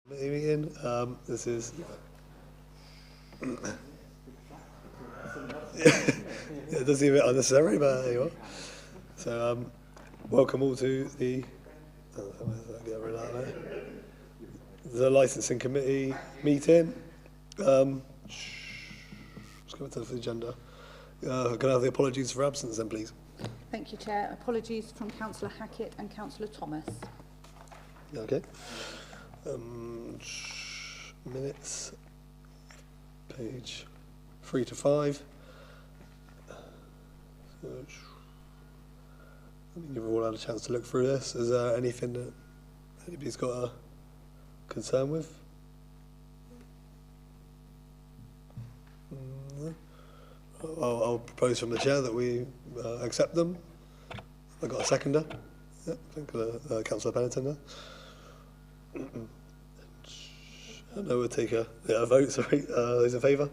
Meeting. This is it does seem a bit unnecessary, but there you are. So welcome all to the the licensing committee meeting. Let's go to the agenda. Can I have the apologies for absence then, please? Thank you, Chair. Apologies from Councillor Hackett and Councillor Thomas. Okay. Minutes, page 3 to 5. I mean, you've all had a chance to look through this. Is there anything that anybody's got a concern with? No. I'll propose from the chair that we accept them. I got a seconder. Yeah, I think Councillor Pennington there. I know we'll take a vote, sorry. Those in favour?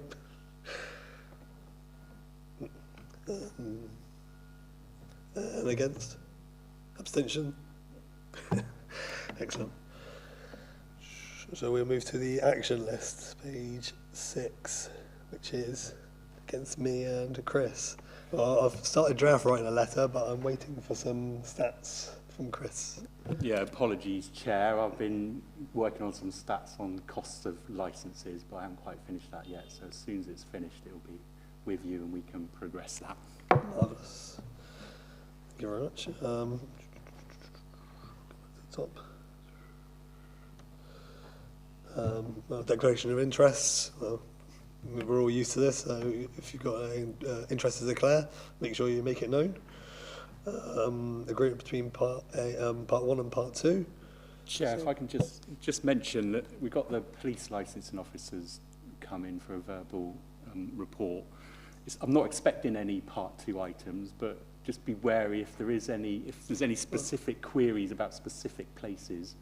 And against? Abstention? Excellent. So we'll move to the action list, page 6, which is against me and Chris. Well, I've started draft writing a letter, but I'm waiting for some stats from Chris. Yeah, apologies, Chair. I've been working on some stats on costs of licences, but I haven't quite finished that yet. So as soon as it's finished, it'll be with you and we can progress that. Marvellous. Thank you very much. Top. Declaration of interests. Well, we're all used to this, so if you've got interest to declare, make sure you make it known. Agreement between part 1 and part 2. Chair, if I can just mention that we've got the police licensing officers come in for a verbal report. I'm not expecting any part 2 items, but just be wary if there's any specific queries about specific places,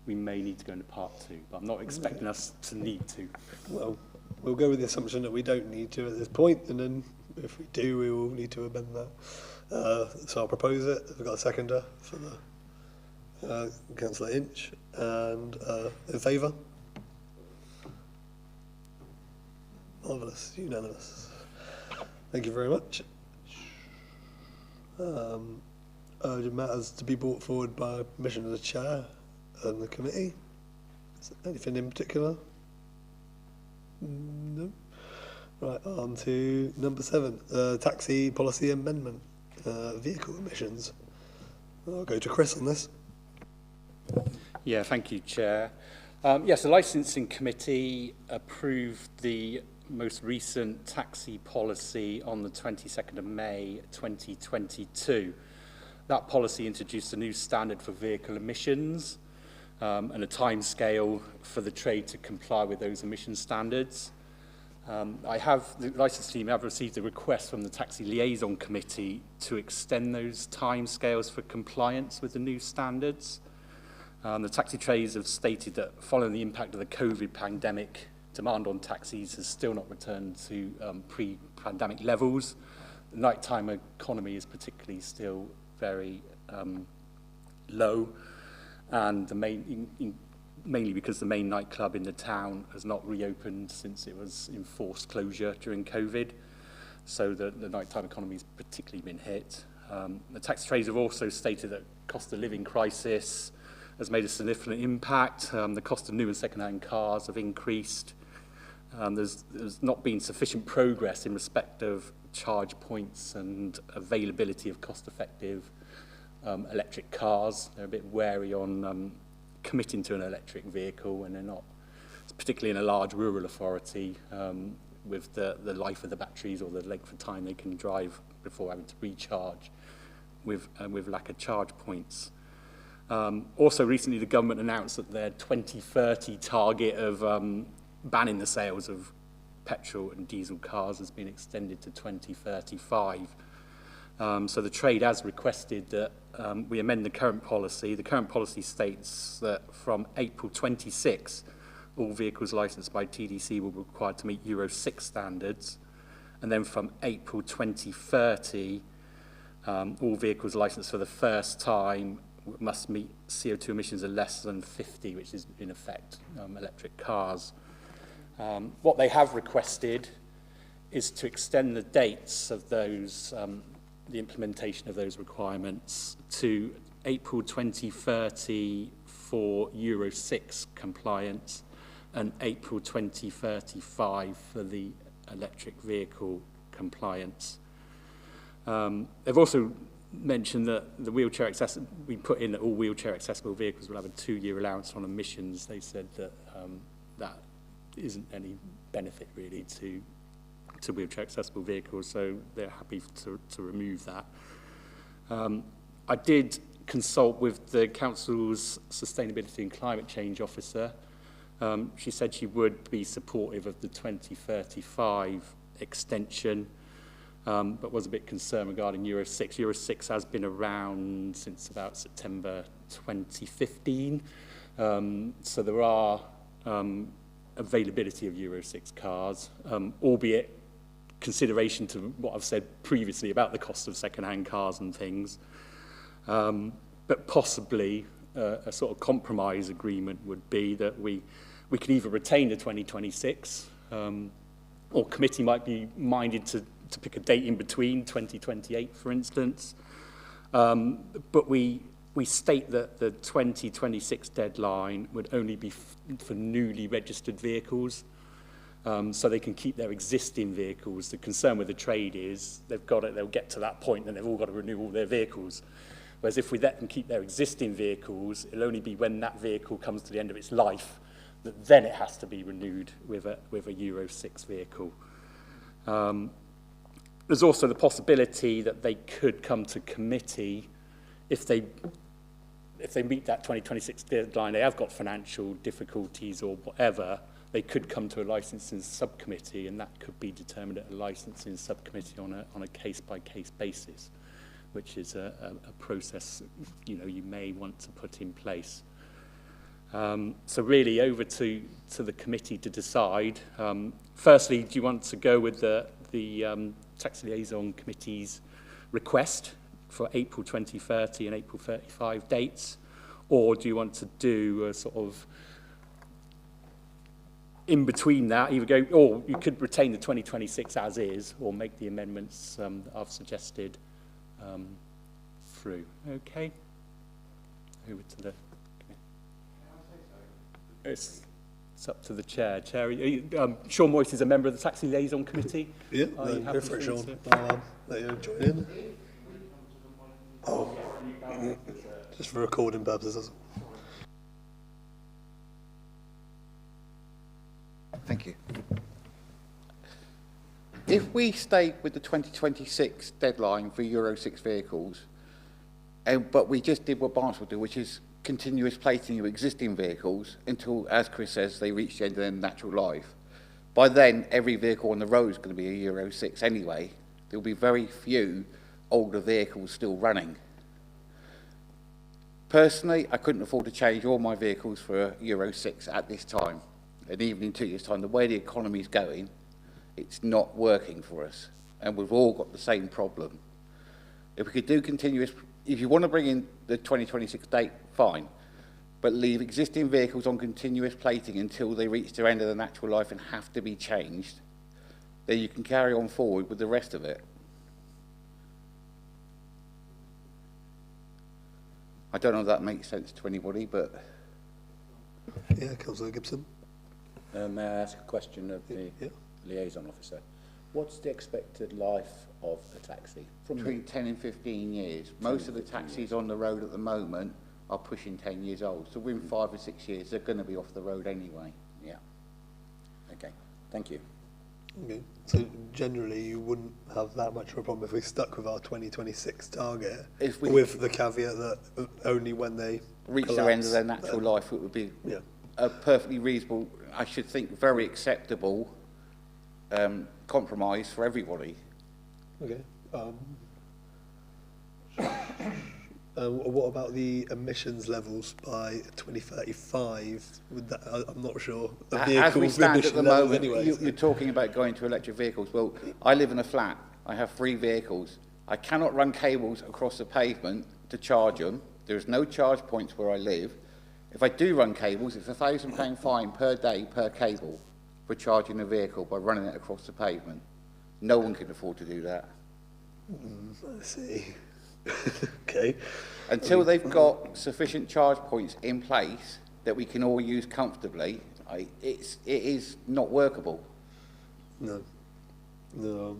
we may need to go into part 2. But I'm not expecting us to need to. Well, we'll go with the assumption that we don't need to at this point, and then if we do, we will need to amend that. So I'll propose it. I've got a seconder for the Councillor Inch, and in favour? Marvellous, unanimous. Thank you very much. Urgent matters to be brought forward by permission of the chair and the committee. Is there anything in particular? No. Right, on to number 7, taxi policy amendment, vehicle emissions. I'll go to Chris on this. Yeah, thank you, Chair. Yes, the Licensing Committee approved the most recent taxi policy on the 22nd of May 2022. That policy introduced a new standard for vehicle emissions and a timescale for the trade to comply with those emission standards. The licence team have received a request from the Taxi Liaison Committee to extend those timescales for compliance with the new standards. The taxi trades have stated that following the impact of the COVID pandemic, demand on taxis has still not returned to pre-pandemic levels. The nighttime economy is particularly still very low, and mainly because the main nightclub in the town has not reopened since it was in forced closure during COVID. So the nighttime economy has particularly been hit. The taxi trades have also stated that cost of living crisis has made a significant impact. The cost of new and second-hand cars have increased. There's not been sufficient progress in respect of charge points and availability of cost-effective electric cars. They're a bit wary on committing to an electric vehicle when they're not, particularly in a large rural authority, with the life of the batteries or the length of time they can drive before having to recharge with lack of charge points. Also recently the government announced that their 2030 target of banning the sales of petrol and diesel cars has been extended to 2035. So the trade has requested that we amend the current policy. The current policy states that from April 26, all vehicles licensed by TDC will be required to meet Euro 6 standards. And then from April 2030, all vehicles licensed for the first time must meet CO2 emissions of less than 50, which is in effect electric cars. What they have requested is to extend the dates of those, the implementation of those requirements to April 2030 for Euro 6 compliance and April 2035 for the electric vehicle compliance. They've also mentioned that the wheelchair accessible, we put in that all wheelchair accessible vehicles will have a 2-year allowance on emissions. They said that that isn't any benefit really to wheelchair accessible vehicles, so they're happy to remove that. I did consult with the Council's Sustainability and Climate Change Officer. She said she would be supportive of the 2035 extension, but was a bit concerned regarding Euro 6. Euro 6 has been around since about September 2015, so there are availability of Euro 6 cars, albeit consideration to what I've said previously about the cost of second-hand cars and things. But possibly a sort of compromise agreement would be that we can either retain the 2026, or committee might be minded to pick a date in between, 2028, for instance. But we state that the 2026 deadline would only be for newly registered vehicles, so they can keep their existing vehicles. The concern with the trade is they'll get to that point and they've all got to renew all their vehicles. Whereas if we let them keep their existing vehicles, it'll only be when that vehicle comes to the end of its life that then it has to be renewed with a Euro 6 vehicle. There's also the possibility that they could come to committee if they meet that 2026 deadline, they have got financial difficulties or whatever, they could come to a licensing subcommittee, and that could be determined at a licensing subcommittee on a case-by-case basis, which is a process you may want to put in place. So really over to the committee to decide. Firstly, do you want to go with the Tax Liaison Committee's request for April 2030 and April 35 dates, or do you want to do a sort of in between that, either go, or you could retain the 2026 as is, or make the amendments that I've suggested through. Okay. Over to the. It's up to the chair. Chair, Sean Moyse is a member of the Tax Liaison Committee. Yeah, go for it, Sean. I'll let you join in. Oh, just for recording purposes. Thank you. If we stay with the 2026 deadline for Euro 6 vehicles, but we just did what Barnes will do, which is continuous plating of existing vehicles until, as Chris says, they reach the end of their natural life. By then, every vehicle on the road is going to be a Euro 6 anyway. There will be very few older vehicles still running. Personally, I couldn't afford to change all my vehicles for Euro 6 at this time. And even in 2 years' time, the way the economy is going, it's not working for us. And we've all got the same problem. If we could do continuous, if you want to bring in the 2026 date, fine. But leave existing vehicles on continuous plating until they reach their end of their natural life and have to be changed, then you can carry on forward with the rest of it. I don't know if that makes sense to anybody, but... Yeah, Councillor Gibson. May I ask a question of the liaison officer? What's the expected life of a taxi? Between 10 and 15 years. Most of the taxis on the road at the moment are pushing 10 years old. So within 5 or 6 years, they're going to be off the road anyway. Yeah. Okay. Thank you. Okay. So generally, you wouldn't have that much of a problem if we stuck with our 2026 target, If we with the caveat that only when they reach their end of their natural life, it would be a perfectly reasonable, I should think, very acceptable compromise for everybody. Okay. What about the emissions levels by 2035? Would that, I'm not sure. As we stand at the moment, anyways. you're talking about going to electric vehicles. Well, I live in a flat. I have 3 vehicles. I cannot run cables across the pavement to charge them There's no charge points where I live. If I do run cables, it's £1,000 fine per day per cable for charging a vehicle by running it across the pavement. No one can afford to do that. I see. Okay. Until they've got sufficient charge points in place that we can all use comfortably, it is not workable. No. No.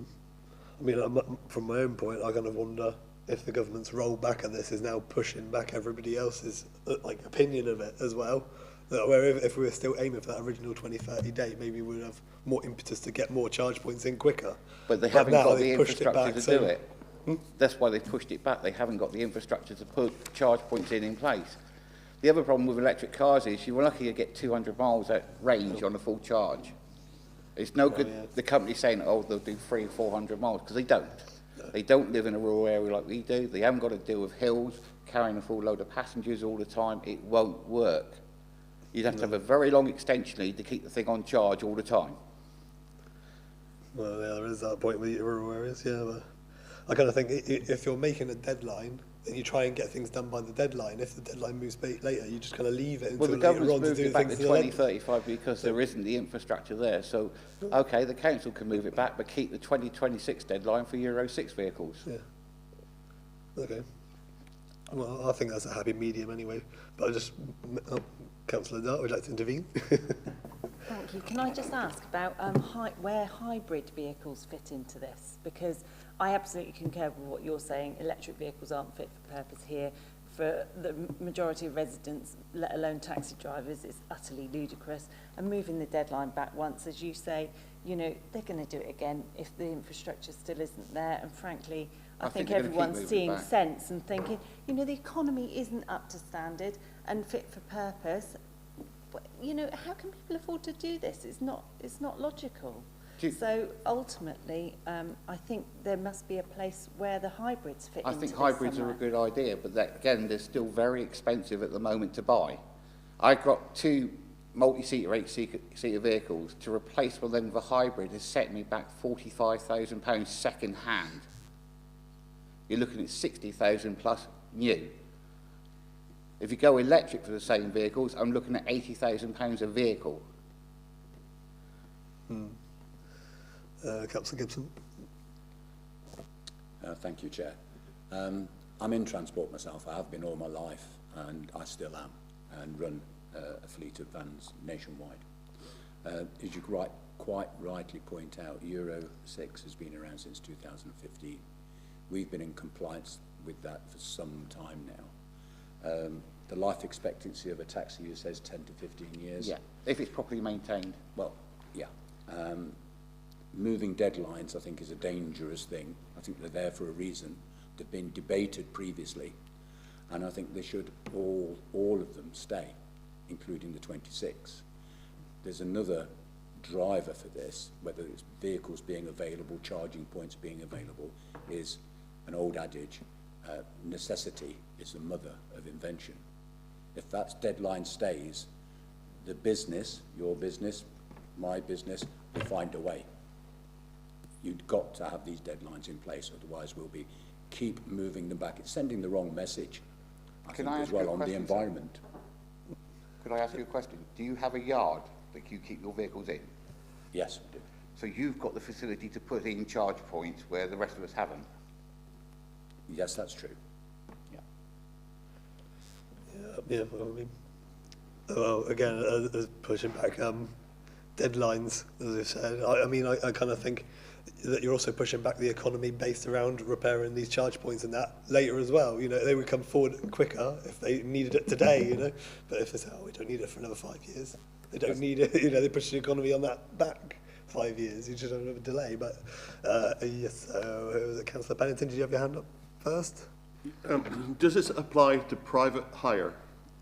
I mean, from my own point, I kind of wonder if the government's rollback of this is now pushing back everybody else's opinion of it as well. Where if we were still aiming for that original 2030 date, maybe we would have more impetus to get more charge points in quicker. But they haven't got the pushed it infrastructure back, to do it. That's why they pushed it back. They haven't got the infrastructure to put charge points in place. The other problem with electric cars is you're lucky to get 200 miles at range on a full charge. It's no good the company saying, oh, they'll do 300 or 400 miles, because they don't. They don't live in a rural area like we do. They haven't got to deal with hills, carrying a full load of passengers all the time. It won't work. You'd have to have a very long extension lead to keep the thing on charge all the time. Well, yeah, there is that point with rural areas, yeah. But I kind of think if you're making a deadline, then you try and get things done by the deadline. If the deadline moves later, you just kind of leave it until Well, the later on government's to moved do it back things. to 2035 because there isn't the infrastructure there. So, okay, the council can move it back, but keep the 2026 deadline for Euro 6 vehicles. Yeah. Okay. Well, I think that's a happy medium anyway. But I just, Councillor Dart, would you like to intervene? Thank you. Can I just ask about where hybrid vehicles fit into this? Because I absolutely concur with what you're saying. Electric vehicles aren't fit for purpose here. For the majority of residents, let alone taxi drivers, it's utterly ludicrous. And moving the deadline back once, as you say, you know, they're going to do it again if the infrastructure still isn't there. And frankly, I think everyone's seeing sense and thinking, you know, the economy isn't up to standard and fit for purpose. You know, how can people afford to do this? It's not logical. So ultimately, I think there must be a place where the hybrids fit into this. I think hybrids are a good idea, but that, again, they're still very expensive at the moment to buy. I've got 2 multi-seater, 8-seater vehicles. To replace one of them with a hybrid has set me back £45,000 second hand. You're looking at 60,000 plus new. If you go electric for the same vehicles, I'm looking at £80,000 a vehicle. Councillor Gibson. Thank you, Chair. I'm in transport myself. I have been all my life, and I still am, and run a fleet of vans nationwide. As you quite rightly point out, Euro 6 has been around since 2015. We've been in compliance with that for some time now. The life expectancy of a taxi, you says 10 to 15 years. Yeah, if it's properly maintained. Well, yeah. Moving deadlines, I think, is a dangerous thing. I think they're there for a reason. They've been debated previously, and I think they should all of them stay, including the 26. There's another driver for this, whether it's vehicles being available, charging points being available, is an old adage, necessity is the mother of invention. If that deadline stays, the business, your business, my business, will find a way. You've got to have these deadlines in place, otherwise we'll be keep moving them back. It's sending the wrong message, I think, as well, on the environment. Could I ask you a question? Do you have a yard that you keep your vehicles in? Yes, we do. So you've got the facility to put in charge points where the rest of us haven't? Yes, that's true. Yeah. Yeah, well, I mean, well, again, pushing back deadlines, as I said. I mean, I kind of think that you're also pushing back the economy based around repairing these charge points and that later as well. You know, they would come forward quicker if they needed it today, you know. But if they say, oh, we don't need it for another 5 years, they don't need it, you know, they push the economy on that back 5 years. You just have a delay. But yes, was it Councillor Pennington? Did you have your hand up first? Does this apply to private hire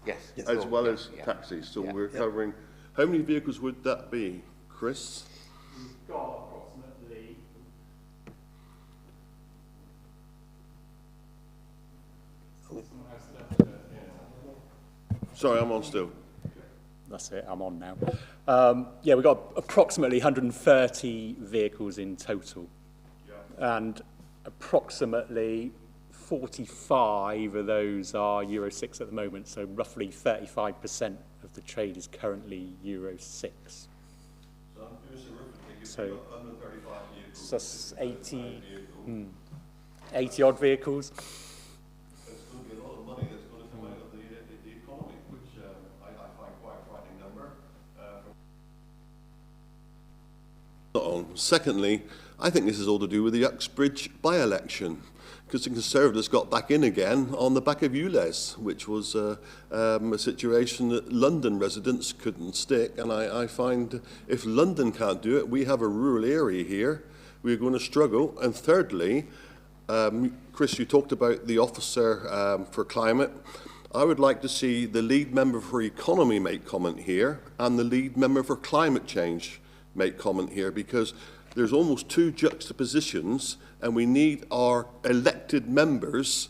Yes. as well as taxis? So we're covering, how many vehicles would that be, Chris? We've got approximately Sorry, I'm on still. That's it, I'm on now. Yeah, we've got approximately 130 vehicles in total. And approximately 45 of those are Euro 6 at the moment, so roughly 35% of the trade is currently Euro 6. So that's 80 odd vehicles. There's going to be a lot of money that's going to come out of the economy, which I find quite a frightening number. Secondly, I think this is all to do with the Uxbridge by-election, because the Conservatives got back in again on the back of ULEZ, which was a situation that London residents couldn't stick. And I find if London can't do it, we have a rural area here, we're going to struggle. And thirdly, Chris, you talked about the officer for climate. I would like to see the lead member for economy make comment here and the lead member for climate change make comment here, because there's almost two juxtapositions and we need our elected members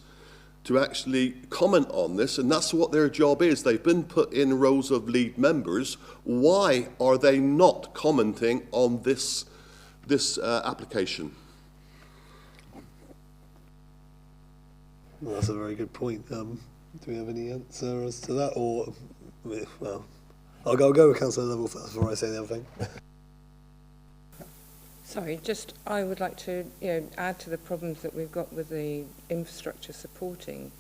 to actually comment on this, and that's what their job is. They've been put in roles of lead members. Why are they not commenting on this application? Well, that's a very good point. Do we have any answer as to that, or well, I'll go with Councillor Lovell first before I say the other thing. Sorry, just I would like to add to the problems that we've got with the infrastructure supporting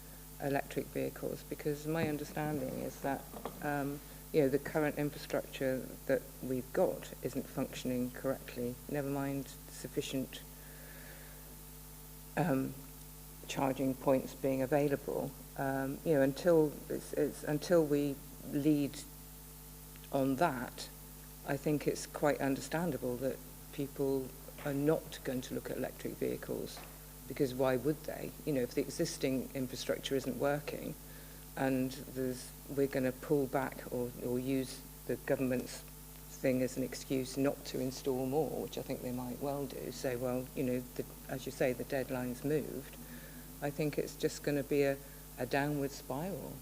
electric vehicles, because my understanding is that the current infrastructure that we've got isn't functioning correctly. Never mind sufficient charging points being available. Until we lead on that, I think it's quite understandable that people are not going to look at electric vehicles, because why would they? If the existing infrastructure isn't working and we're going to pull back or use the government's thing as an excuse not to install more, which I think they might well do, say, well, as you say, the deadline's moved, I think it's just going to be a downward spiral.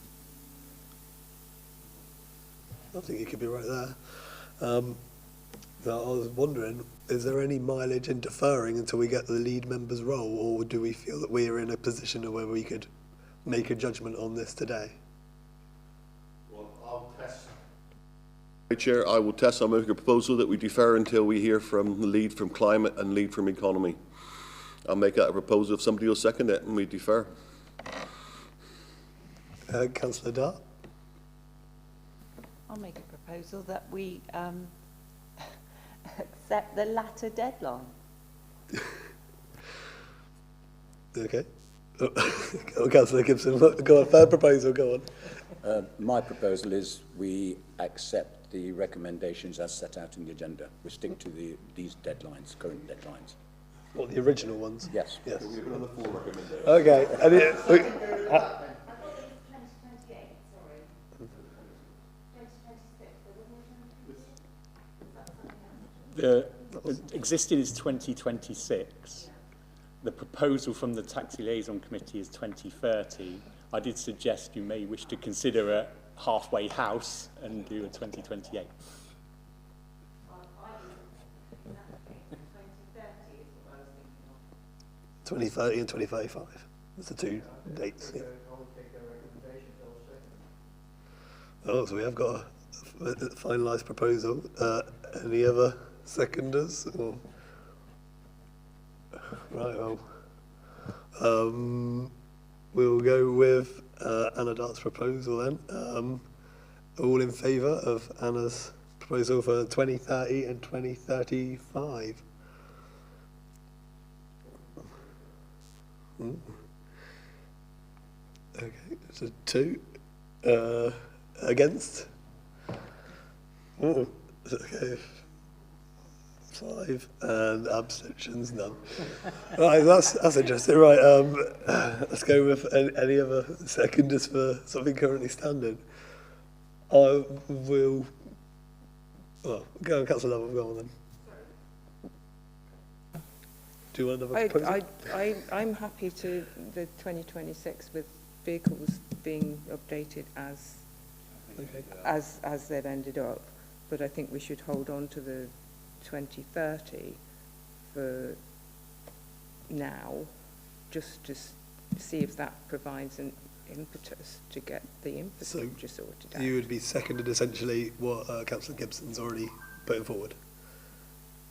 I think you could be right there. Now, I was wondering, is there any mileage in deferring until we get the lead member's role, or do we feel that we are in a position where we could make a judgment on this today? Well, I'll test. Chair, I will test. I'll make a proposal that we defer until we hear from the lead from climate and lead from economy. I'll make that a proposal. If somebody will second it, and we defer. Councillor Dart? I'll make a proposal that we accept the latter deadline. Okay. Councillor Gibson, go on. Third proposal, go on. My proposal is we accept the recommendations as set out in the agenda. We stick to these deadlines, current deadlines. What, the original ones? Yes. Yes. We've got another 4 recommendations. Okay. The existing is 2026. The proposal from the Taxi Liaison Committee is 2030. I did suggest you may wish to consider a halfway house and do a 2028. 2030 and 2035. That's the two dates. Yeah. Oh, so we have got a finalised proposal. Any other seconders? Or? Right, well, we'll go with Anna Dart's proposal then. All in favour of Anna's proposal for 2030 and 2035? Okay, so 2. Against? Okay. 5 and abstentions, none. Right, that's interesting. Right, let's go with any other seconders for something currently standing. I will. Well, go on, Councillor Lovell, go on then. Do you want another proposal? I'm happy to the 2026 with vehicles being updated as they've ended up, but I think we should hold on to the 2030 for now, just see if that provides an impetus to get the infrastructure sorted out. You would be seconded essentially what Councillor Gibson's already putting forward.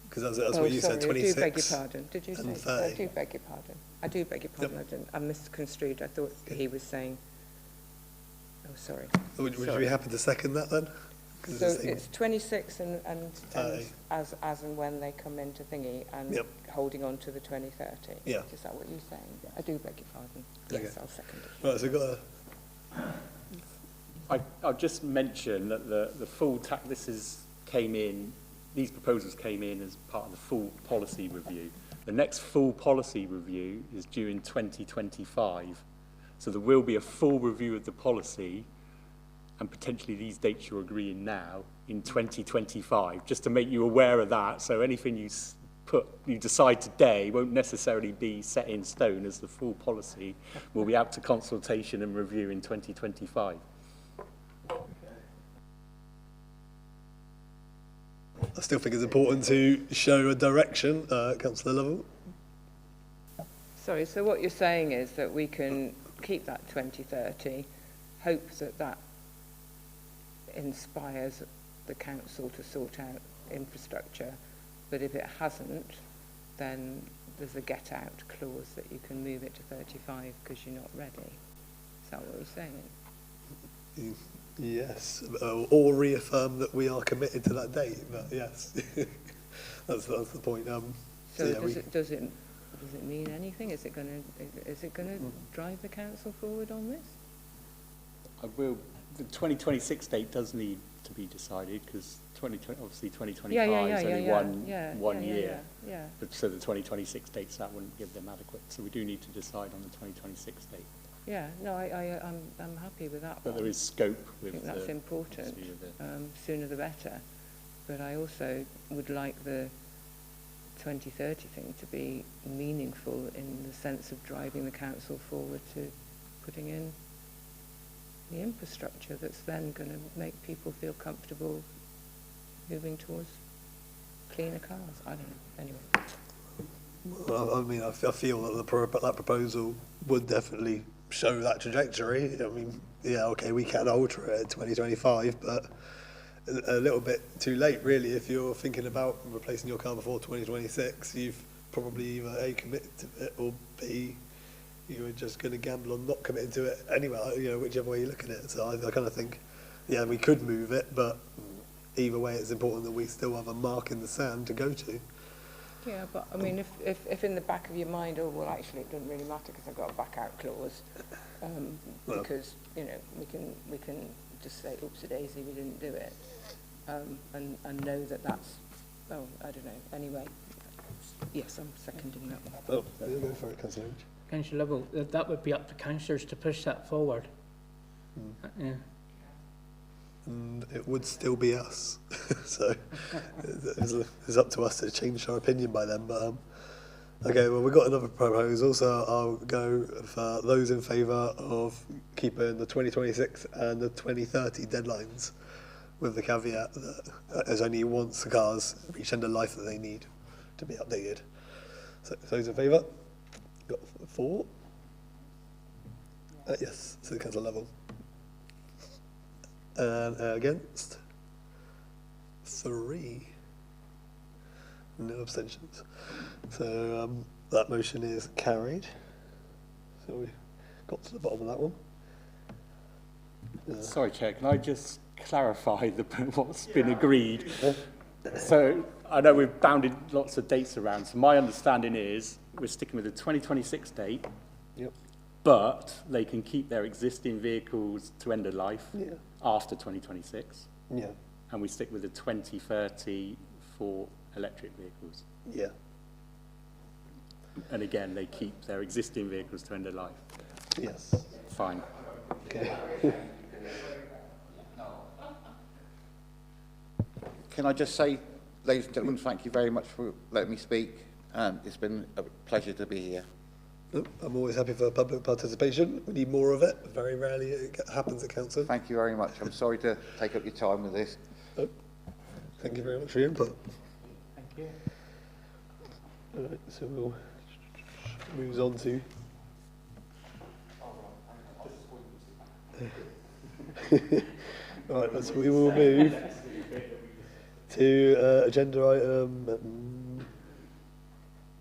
Because that's what you said, I do beg your 26 pardon. Did you and say? 30. I do beg your pardon. I do beg your pardon. I misconstrued. I thought he was saying. Oh, sorry. Would you Sorry. be happy to second that then? 'Cause So the same- it's 26 and Aye. as and when they come into thingy and Yep. holding on to the 2030. Yeah. Is that what you're saying? I do beg your pardon. Okay. Yes, I'll second it. Right, so we've got I'll just mention that the full these proposals came in as part of the full policy review. The next full policy review is due in 2025. So there will be a full review of the policy and potentially these dates you're agreeing now in 2025, just to make you aware of that. So anything you decide today won't necessarily be set in stone, as the full policy will be out to consultation and review in 2025. I still think it's important to show a direction, Councillor Lovell. Sorry, so what you're saying is that we can keep that 2030, hope that that inspires the council to sort out infrastructure, but if it hasn't, then there's a get-out clause that you can move it to 35 because you're not ready. Is that what you're saying? Yes, or reaffirm that we are committed to that date. But yes, that's the point. So yeah, does it mean anything? Is it going to drive the council forward on this? The 2026 date does need to be decided, because obviously 2025 Yeah, is only one year. Yeah. But so the 2026 dates, that wouldn't give them adequate. So we do need to decide on the 2026 date. Yeah, no, I'm happy with that But one. there is scope I with think that's important. Sooner the better. But I also would like the 2030 thing to be meaningful in the sense of driving the council forward to putting in the infrastructure that's then going to make people feel comfortable moving towards cleaner cars. I don't know. Anyway. I mean, I feel that that proposal would definitely show that trajectory. I mean, yeah, okay, we can alter it at 2025, but a little bit too late, really. If you're thinking about replacing your car before 2026, you've probably either A, committed to it, or B, you were just going to gamble on not committing to it anyway, whichever way you look at it. So I kind of think, yeah, we could move it, but either way, it's important that we still have a mark in the sand to go to. Yeah, but I mean, if in the back of your mind, oh, well, actually, it doesn't really matter because I've got a back-out clause, because, we can just say, oopsie-daisy, we didn't do it, and know that that's, oh, I don't know, anyway. Yes, I'm seconding that one. Oh, there you go for it, Councillor Lynch. Councillor Lovell, that would be up to councillors to push that forward. Yeah. And it would still be us. So it's up to us to change our opinion by then. But okay, well, we've got another proposal, so I'll go for those in favour of keeping the 2026 and the 2030 deadlines, with the caveat that there's only once the cars reach end of life that they need to be updated. So those in favour? Got 4? Yes, so the council level. And against? 3. No abstentions. So that motion is carried. So we got to the bottom of that one. Sorry, Chair, can I just clarify what's been agreed? So I know we've bounded lots of dates around. So my understanding is we're sticking with the 2026 date. Yep. But they can keep their existing vehicles to end of life after 2026. Yeah. And we stick with the 2030 for electric vehicles. Yeah. And again, they keep their existing vehicles to end of life. Yes. Fine. Okay. Can I just say, ladies and gentlemen, thank you very much for letting me speak. It's been a pleasure to be here. I'm always happy for public participation. We need more of it. Very rarely it happens at council. Thank you very much. I'm sorry to take up your time with this. Thank you very much for your input. Thank you. All right, so we'll move on to All right, so we will move to agenda item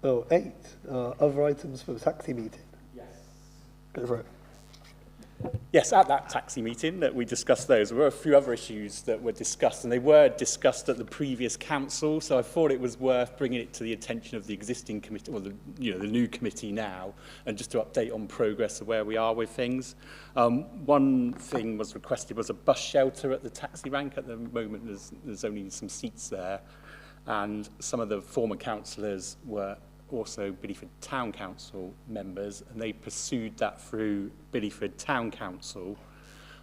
8, other items for the taxi meeting. Yes. Go for it. Yes, at that taxi meeting that we discussed those, there were a few other issues that were discussed, and they were discussed at the previous council, so I thought it was worth bringing it to the attention of the existing committee, or the new committee now, and just to update on progress of where we are with things. One thing was requested was a bus shelter at the taxi rank. At the moment, there's only some seats there, and some of the former councillors were also Bideford Town Council members, and they pursued that through Bideford Town Council.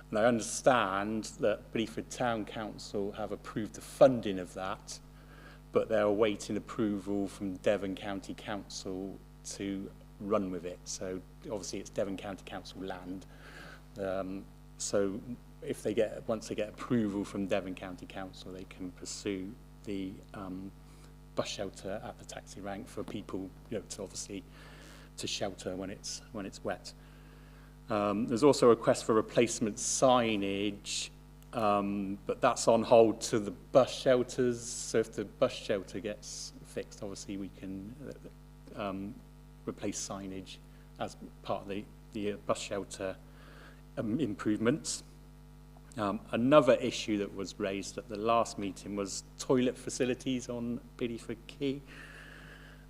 And I understand that Bideford Town Council have approved the funding of that, but they're awaiting approval from Devon County Council to run with it. So obviously it's Devon County Council land. So if they once they get approval from Devon County Council, they can pursue the bus shelter at the taxi rank for people, to shelter when it's wet. There's also a request for replacement signage, but that's on hold to the bus shelters. So if the bus shelter gets fixed, obviously we can replace signage as part of the bus shelter improvements. Another issue that was raised at the last meeting was toilet facilities on Bideford Quay.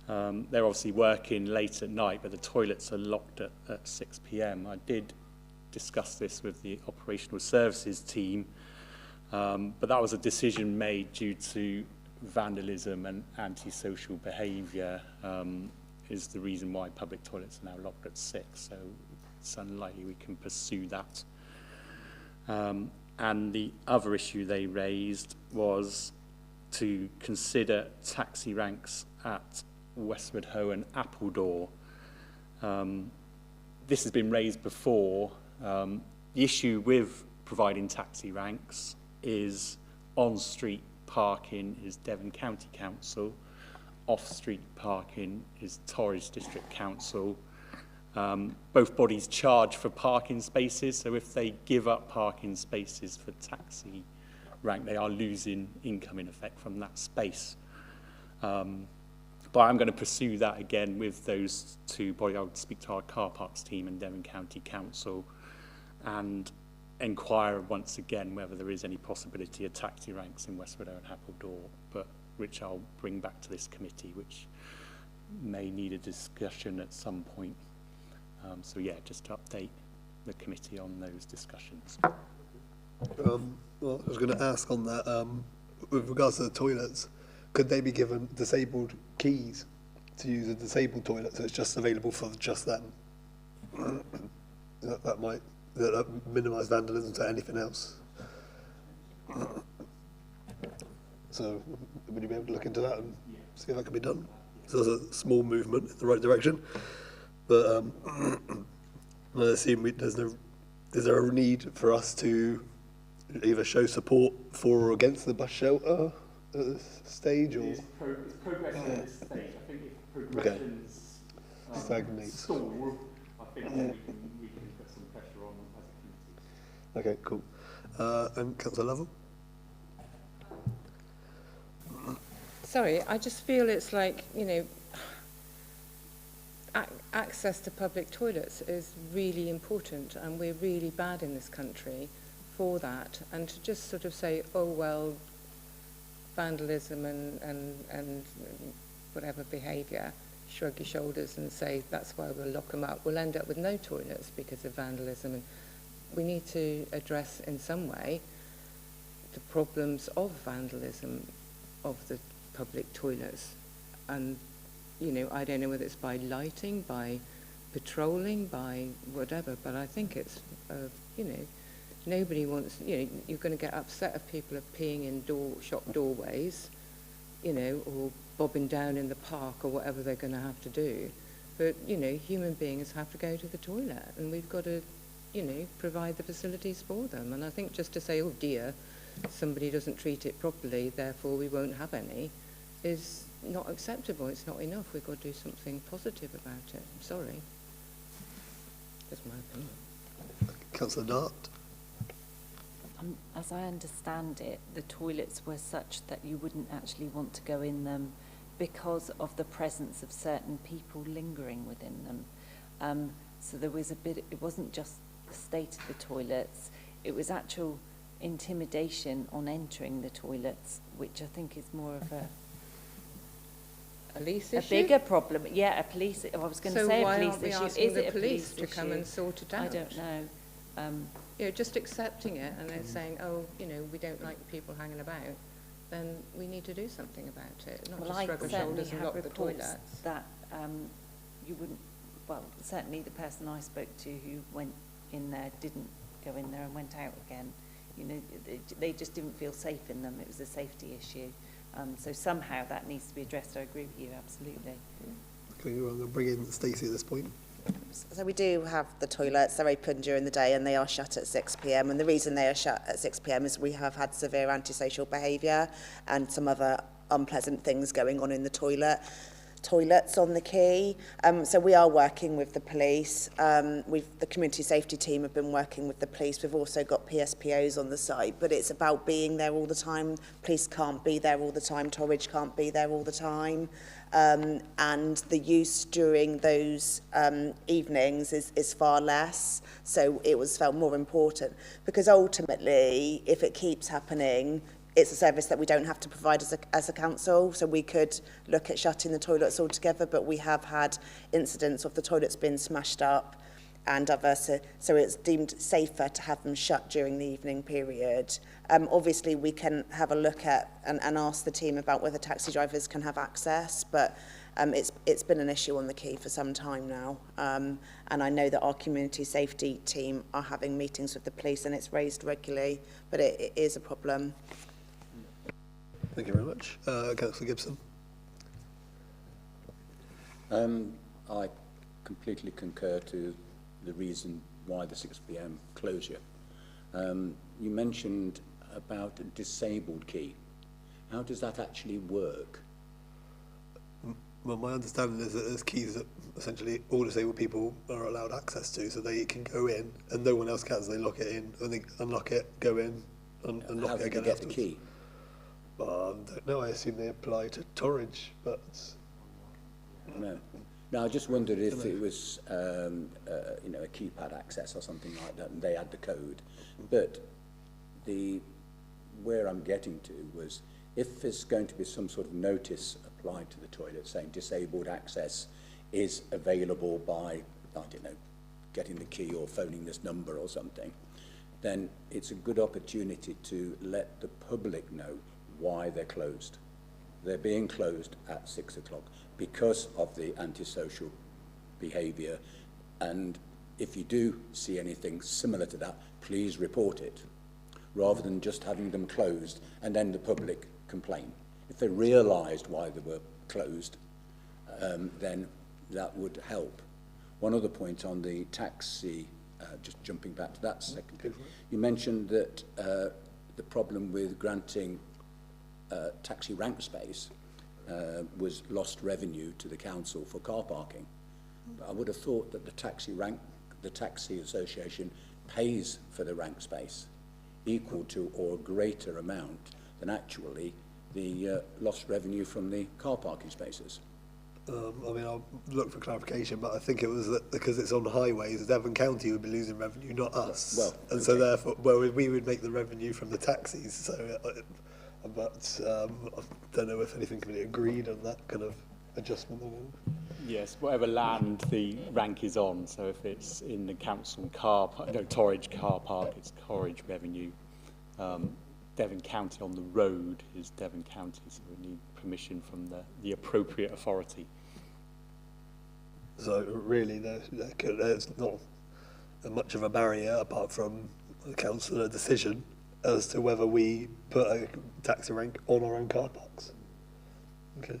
They're obviously working late at night, but the toilets are locked at 6 p.m. I did discuss this with the operational services team, but that was a decision made due to vandalism and antisocial behaviour is the reason why public toilets are now locked at 6, so it's unlikely we can pursue that. And the other issue they raised was to consider taxi ranks at Westward Ho and Appledore. This has been raised before. The issue with providing taxi ranks is on-street parking is Devon County Council, off-street parking is Torres District Council. Both bodies charge for parking spaces, so if they give up parking spaces for taxi rank, they are losing income in effect from that space. But I'm going to pursue that again with those two bodies. I would speak to our car parks team and Devon County Council and inquire once again whether there is any possibility of taxi ranks in Westward Ho and Appledore, but which I'll bring back to this committee, which may need a discussion at some point. So yeah, just to update the committee on those discussions. Well, I was going to ask on that, with regards to the toilets, could they be given disabled keys to use a disabled toilet, so it's just available for just them? that might minimise vandalism to anything else. So would you be able to look into that and see if that can be done? So there's a small movement in the right direction. But I assume is there a need for us to either show support for or against the bus shelter at this stage? Or? It's progress at this stage. I think if progressions stagnates, stall, I think we can put some pressure on as a committee. Okay, cool. And Councillor Lovell? Sorry, I just feel it's like, access to public toilets is really important, and we're really bad in this country for that. And to just sort of say, oh, well, vandalism and whatever behaviour, shrug your shoulders and say that's why we'll lock them up, we'll end up with no toilets because of vandalism. And we need to address in some way the problems of vandalism of the public toilets. And I don't know whether it's by lighting, by patrolling, by whatever, but I think it's, nobody wants, you're going to get upset if people are peeing in shop doorways, or bobbing down in the park or whatever they're going to have to do. But, human beings have to go to the toilet, and we've got to, provide the facilities for them. And I think just to say, oh dear, somebody doesn't treat it properly, therefore we won't have any, is not acceptable. It's not enough. We've got to do something positive about it. I'm sorry. That's my opinion. Councillor Dart? As I understand it, the toilets were such that you wouldn't actually want to go in them because of the presence of certain people lingering within them. So there was a bit, it wasn't just the state of the toilets, it was actual intimidation on entering the toilets, which I think is more of a Police a issue? bigger problem. Yeah, a police, I was going to So say a why police aren't we issue. asking Is the it a police police to come issue? and sort it out? I don't know. You know, just accepting it and then saying, oh, you know, we don't like people hanging about, then we need to do something about it, not Well, just I shrug our certainly shoulders and have lock the reports toilets. that you wouldn't, well, certainly the person I spoke to who went in there didn't go in there and went out again. You know, they just didn't feel safe in them. It was a safety issue. So somehow that needs to be addressed. I agree with you, absolutely. Okay, I'm going to bring in Stacey at this point. So we do have the toilets, they're open during the day and they are shut at 6 p.m. And the reason they are shut at 6 p.m. is we have had severe antisocial behaviour and some other unpleasant things going on in the toilets on the quay. So we are working with the police. The community safety team have been working with the police. We've also got PSPOs on the site, but it's about being there all the time. Police can't be there all the time. Torridge can't be there all the time. And the use during those evenings is far less. So it was felt more important because ultimately, if it keeps happening, it's a service that we don't have to provide as a council, so we could look at shutting the toilets altogether, but we have had incidents of the toilets being smashed up and other, so it's deemed safer to have them shut during the evening period. Obviously, we can have a look at and ask the team about whether taxi drivers can have access, but it's been an issue on the quay for some time now. And I know that our community safety team are having meetings with the police and it's raised regularly, but it is a problem. Thank you very much. Councillor Gibson. I completely concur to the reason why the 6 p.m. closure. You mentioned about a disabled quay. How does that actually work? Well, my understanding is that there's keys that essentially all disabled people are allowed access to, so they can go in and no one else can, so they lock it in and they unlock it, go in and How lock do it they again get afterwards. the key? I don't know, I assume they apply to Torridge, but No. No, I just wondered if it was, you know, a keypad access or something like that, and they had the code. But where I'm getting to was, if there's going to be some sort of notice applied to the toilet saying disabled access is available by, I don't know, getting the key or phoning this number or something, then it's a good opportunity to let the public know why they're closed. They're being closed at 6 o'clock because of the antisocial behaviour, and if you do see anything similar to that, please report it, rather than just having them closed and then the public complain. If they realised why they were closed, then that would help. One other point on the taxi, just jumping back to that second, you mentioned that the problem with granting taxi rank space was lost revenue to the council for car parking. But I would have thought that the taxi association pays for the rank space equal to or a greater amount than actually the lost revenue from the car parking spaces. I mean, I'll look for clarification, but I think it was that because it's on highways, Devon County would be losing revenue, not us. Well, and so therefore, well, we would make the revenue from the taxis. So, but I don't know if anything can be agreed on that kind of adjustment. Yes, whatever land the rank is on, so if it's in the council car park, no, Torridge car park, it's Torridge revenue. Devon County on the road is Devon County, so we need permission from the appropriate authority. So really, there's not much of a barrier apart from the council decision as to whether we put a taxi rank on our own car parks. Okay.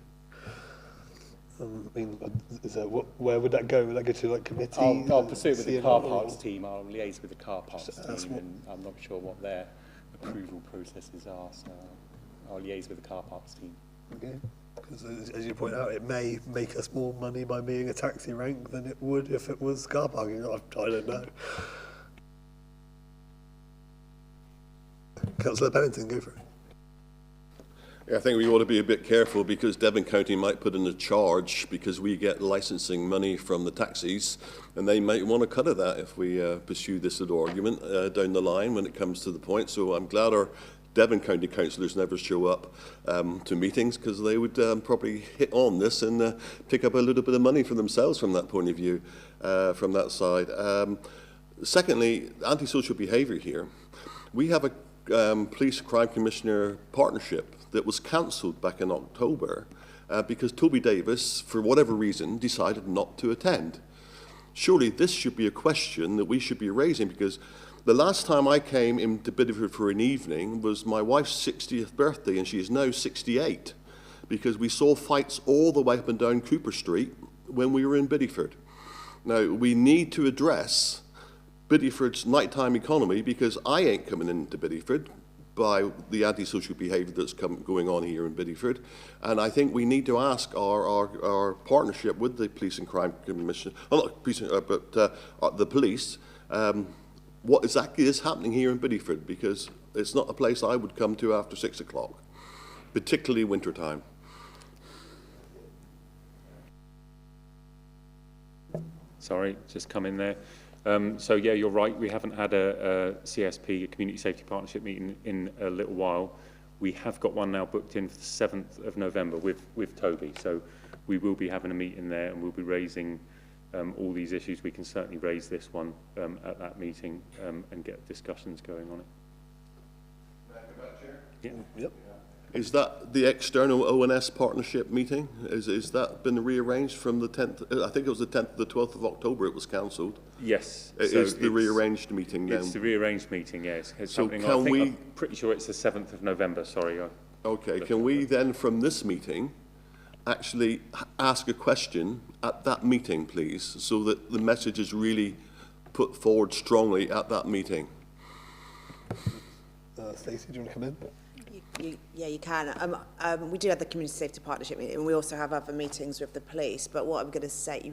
I mean, where would that go? Would that go to like committee? I'll pursue it with the CNR car or- parks team. I'll liaise with the car parks team, and I'm not sure what their approval processes are, so I'll liaise with the car parks team. Okay. Because as you point out, it may make us more money by being a taxi rank than it would if it was car parking. I don't know. Councillor Pennington, go for it. Yeah, I think we ought to be a bit careful because Devon County might put in a charge because we get licensing money from the taxis, and they might want to cut of that if we pursue this little argument down the line when it comes to the point. So I'm glad our Devon County councillors never show up to meetings, because they would probably hit on this and pick up a little bit of money for themselves from that point of view, from that side. Secondly, antisocial behaviour here. We have a Police Crime Commissioner partnership that was cancelled back in October because Toby Davis, for whatever reason, decided not to attend. Surely this should be a question that we should be raising, because the last time I came into Bideford for an evening was my wife's 60th birthday, and she is now 68, because we saw fights all the way up and down Cooper Street when we were in Bideford. Now, we need to address Bideford's nighttime economy, because I ain't coming into Bideford by the antisocial behaviour that's going on here in Bideford. And I think we need to ask our partnership with the Police and Crime Commission, not police, but the police, what exactly is happening here in Bideford, because it's not a place I would come to after 6 o'clock, particularly winter time. Sorry, just come in there. So yeah, you're right. We haven't had a CSP, a Community Safety Partnership meeting, in a little while. We have got one now booked in for the 7th of November with Toby. So we will be having a meeting there, and we'll be raising all these issues. We can certainly raise this one at that meeting and get discussions going on it. May I come back, Chair? Yeah. Yep. Is that the external ONS partnership meeting? Is that been rearranged from the 10th? I think it was the 10th, the 12th of October it was cancelled. Yes. Is the rearranged meeting then? It's the rearranged meeting, yes. It's So happening, can we... I'm pretty sure it's the 7th of November, sorry. Okay, can we then from this meeting actually ask a question at that meeting, please, so that the message is really put forward strongly at that meeting? Stacey, do you want to come in? Yeah, you can. We do have the Community Safety Partnership meeting, and we also have other meetings with the police. But what I'm going to say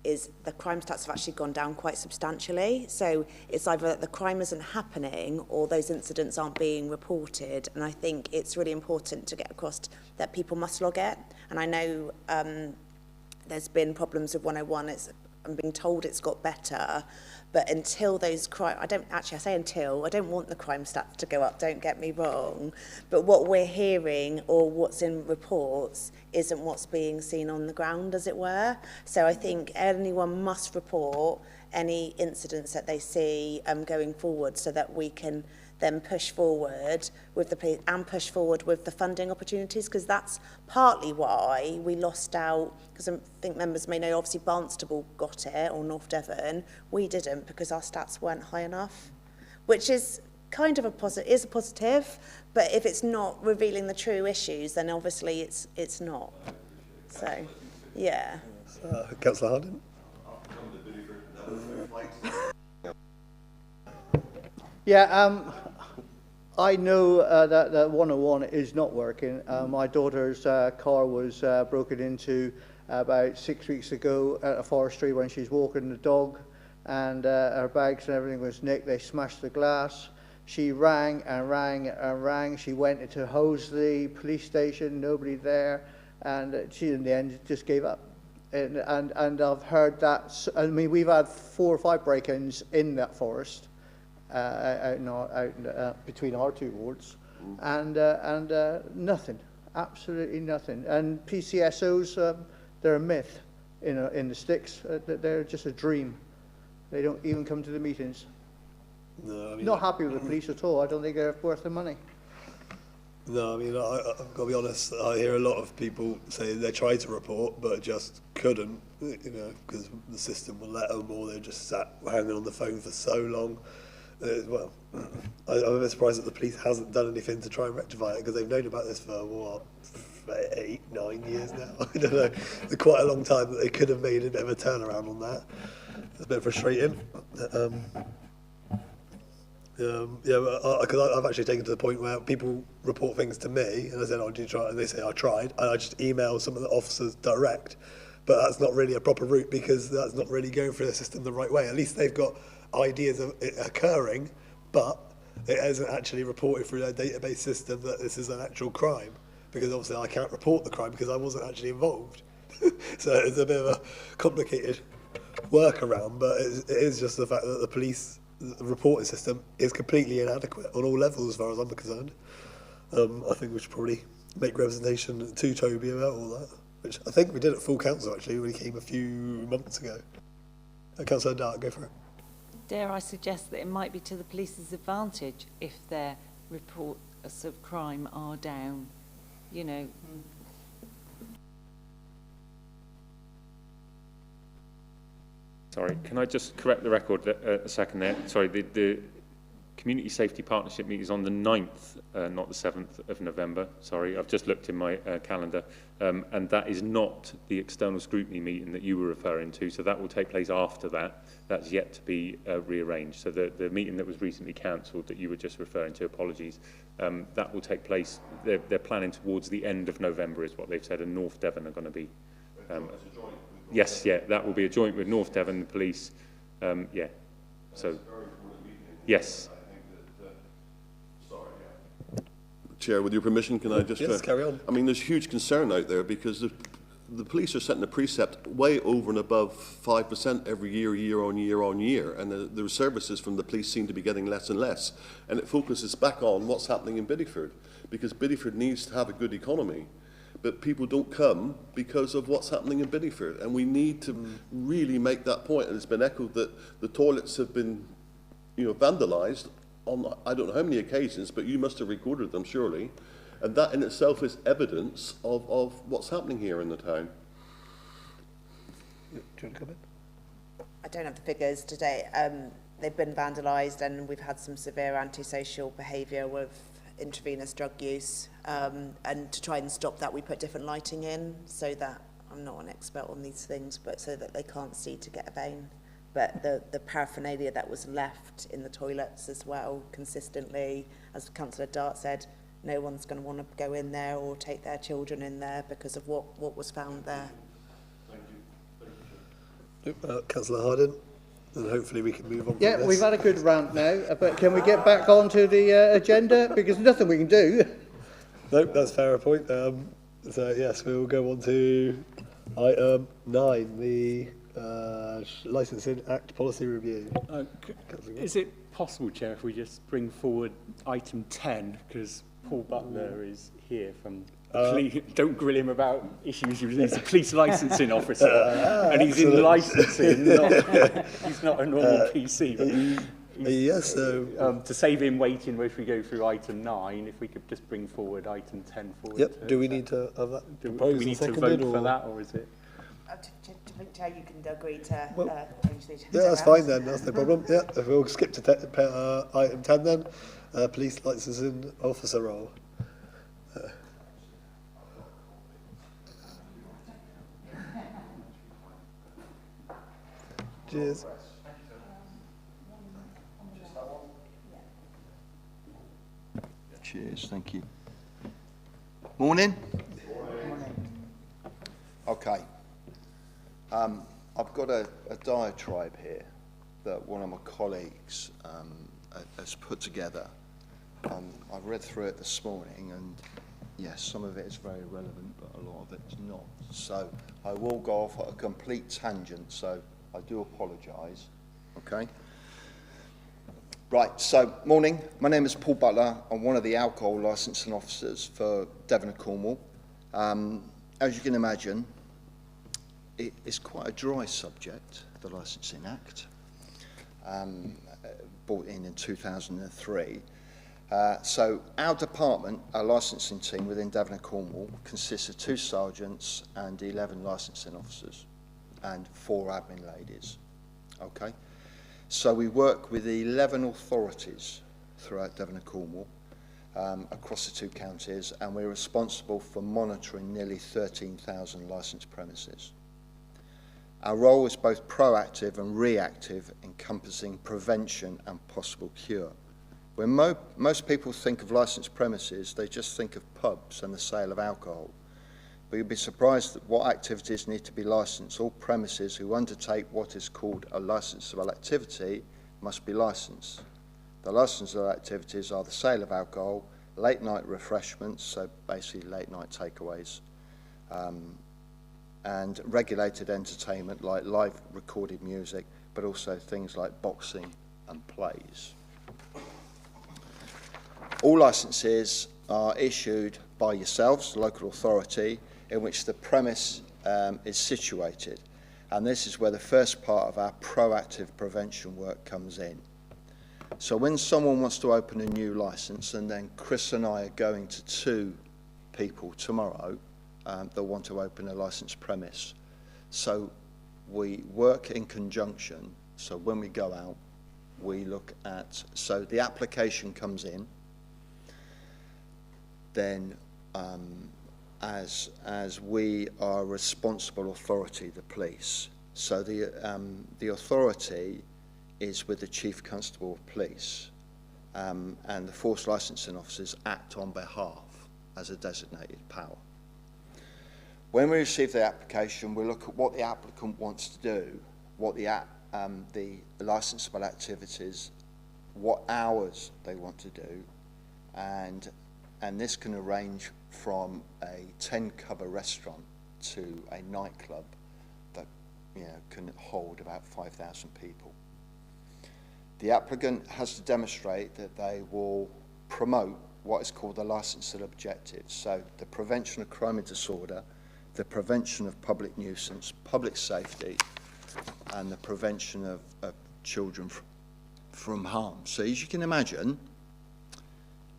is the crime stats have actually gone down quite substantially. So it's either that the crime isn't happening or those incidents aren't being reported. And I think it's really important to get across that people must log it. And I know there's been problems with 101. I'm being told it's got better. But until those crime, I say until, I don't want the crime stats to go up, don't get me wrong. But what we're hearing or what's in reports isn't what's being seen on the ground, as it were. So I think anyone must report any incidents that they see going forward, so that we can then push forward with the police and push forward with the funding opportunities, because that's partly why we lost out, because I think members may know, obviously Barnstable got it, or North Devon. We didn't, because our stats weren't high enough, which is kind of a positive, but if it's not revealing the true issues, then obviously it's not. So, yeah. Councillor Harding? Yeah, I know that 101 is not working. My daughter's car was broken into about 6 weeks ago at a forestry when she's walking the dog, and her bags and everything was nicked. They smashed the glass. She rang and rang and rang. She went into Hoseley police station, nobody there, and she in the end just gave up. And I've heard that. I mean, we've had 4 or 5 break-ins in that forest. Between our 2 wards, and nothing, absolutely nothing. And PCSOs, they're a myth in the sticks. They're just a dream. They don't even come to the meetings. No, I mean, not happy with the police at all. I don't think they're worth the money. No, I mean, I've got to be honest, I hear a lot of people say they tried to report but just couldn't, because the system will let them, or they just sat hanging on the phone for so long. Well, I'm a bit surprised that the police hasn't done anything to try and rectify it, because they've known about this for, what, 8, 9 years now? I don't know. It's quite a long time that they could have made a bit of a turnaround on that. It's a bit frustrating. Because I've actually taken to the point where people report things to me, and I said, "Oh, did you try?" And they say, "I tried," and I just email some of the officers direct. But that's not really a proper route, because that's not really going through the system the right way. At least they've got ideas of it occurring, but it hasn't actually reported through their database system that this is an actual crime, because obviously I can't report the crime because I wasn't actually involved. So it's a bit of a complicated workaround, but it is just the fact that the police reporting system is completely inadequate on all levels as far as I'm concerned. I think we should probably make representation to Toby about all that, which I think we did at full council actually when he came a few months ago. Councillor Dart, go for it. Dare I suggest that it might be to the police's advantage if their reports of crime are down, you know. Sorry, can I just correct the record a second there? Sorry, the Community Safety Partnership meeting is on the 9th, not the 7th of November. Sorry, I've just looked in my calendar. And that is not the external scrutiny meeting that you were referring to, so that will take place after that. That's yet to be rearranged. So the meeting that was recently cancelled that you were just referring to, apologies, that will take place, they're planning towards the end of November is what they've said, and North Devon are going to be... yes, yeah, that will be a joint with North Devon, the police, yeah. So, yes. Chair, with your permission, can I just... Yes, carry on. I mean, there's huge concern out there because the police are setting a precept way over and above 5% every year, year on year, and the services from the police seem to be getting less and less. And it focuses back on what's happening in Bideford, because Bideford needs to have a good economy, but people don't come because of what's happening in Bideford. And we need to really make that point. And it's been echoed that the toilets have been, vandalised on I don't know how many occasions, but you must have recorded them surely, and that in itself is evidence of what's happening here in the town. Do you want to come in? I don't have the figures today. They've been vandalised, and we've had some severe antisocial behaviour with intravenous drug use, and to try and stop that we put different lighting in so that, I'm not an expert on these things, but so that they can't see to get a vein. But the paraphernalia that was left in the toilets as well, consistently, as Councillor Dart said, no one's going to want to go in there or take their children in there because of what was found there. Thank you. Councillor Hardin, and hopefully we can move on. Yeah, from this. we've had a good rant now, but can we get back onto the agenda? Because there's nothing we can do. Nope, that's a fair point. So yes, we will go on to item 9, the Licensing Act Policy Review. Is it possible, Chair, if we just bring forward item 10, because Paul Butler is here from... don't grill him about issues. He's a police licensing officer, and he's in licensing. He's not a normal PC. But yes, so... to save him waiting if we go through item 9, if we could just bring forward item 10 forward. Yep, do we need to have that do proposed we need and to vote seconded, for that, or is it... Chair, you can agree to change the agenda. Yeah, that's fine then, that's no problem. Yeah, if we'll skip to item 10 then, police licensing officer role. Cheers. Cheers, thank you. Morning. Okay. I've got a diatribe here that one of my colleagues has put together. I've read through it this morning, and yes, some of it is very relevant, but a lot of it is not. So I will go off at a complete tangent, so I do apologise. Okay. Right, so morning. My name is Paul Butler. I'm one of the alcohol licensing officers for Devon and Cornwall. As you can imagine, it's quite a dry subject, the Licensing Act, brought in 2003. So our department, our licensing team within Devon and Cornwall, consists of 2 sergeants and 11 licensing officers and 4 admin ladies. Okay, so we work with 11 authorities throughout Devon and Cornwall, across the 2 counties, and we're responsible for monitoring nearly 13,000 licensed premises. Our role is both proactive and reactive, encompassing prevention and possible cure. When most people think of licensed premises, they just think of pubs and the sale of alcohol. But you'll be surprised at what activities need to be licensed. All premises who undertake what is called a licensable activity must be licensed. The licensable activities are the sale of alcohol, late night refreshments, so basically late night takeaways, and regulated entertainment like live recorded music, but also things like boxing and plays. All licenses are issued by yourselves, the local authority, in which the premise is situated. And this is where the first part of our proactive prevention work comes in. So when someone wants to open a new licence, and then Chris and I are going to 2 people tomorrow that want to open a licensed premise. So we work in conjunction. So when we go out, we look at, so the application comes in, then as we are responsible authority, the police. So the authority is with the Chief Constable of Police, and the force licensing officers act on behalf as a designated power. When we receive the application, we look at what the applicant wants to do, what the licensable activities, what hours they want to do, and this can range from a 10-cover restaurant to a nightclub that can hold about 5,000 people. The applicant has to demonstrate that they will promote what is called the licensable objectives, so the prevention of crime and disorder, the prevention of public nuisance, public safety, and the prevention of children from harm. So as you can imagine,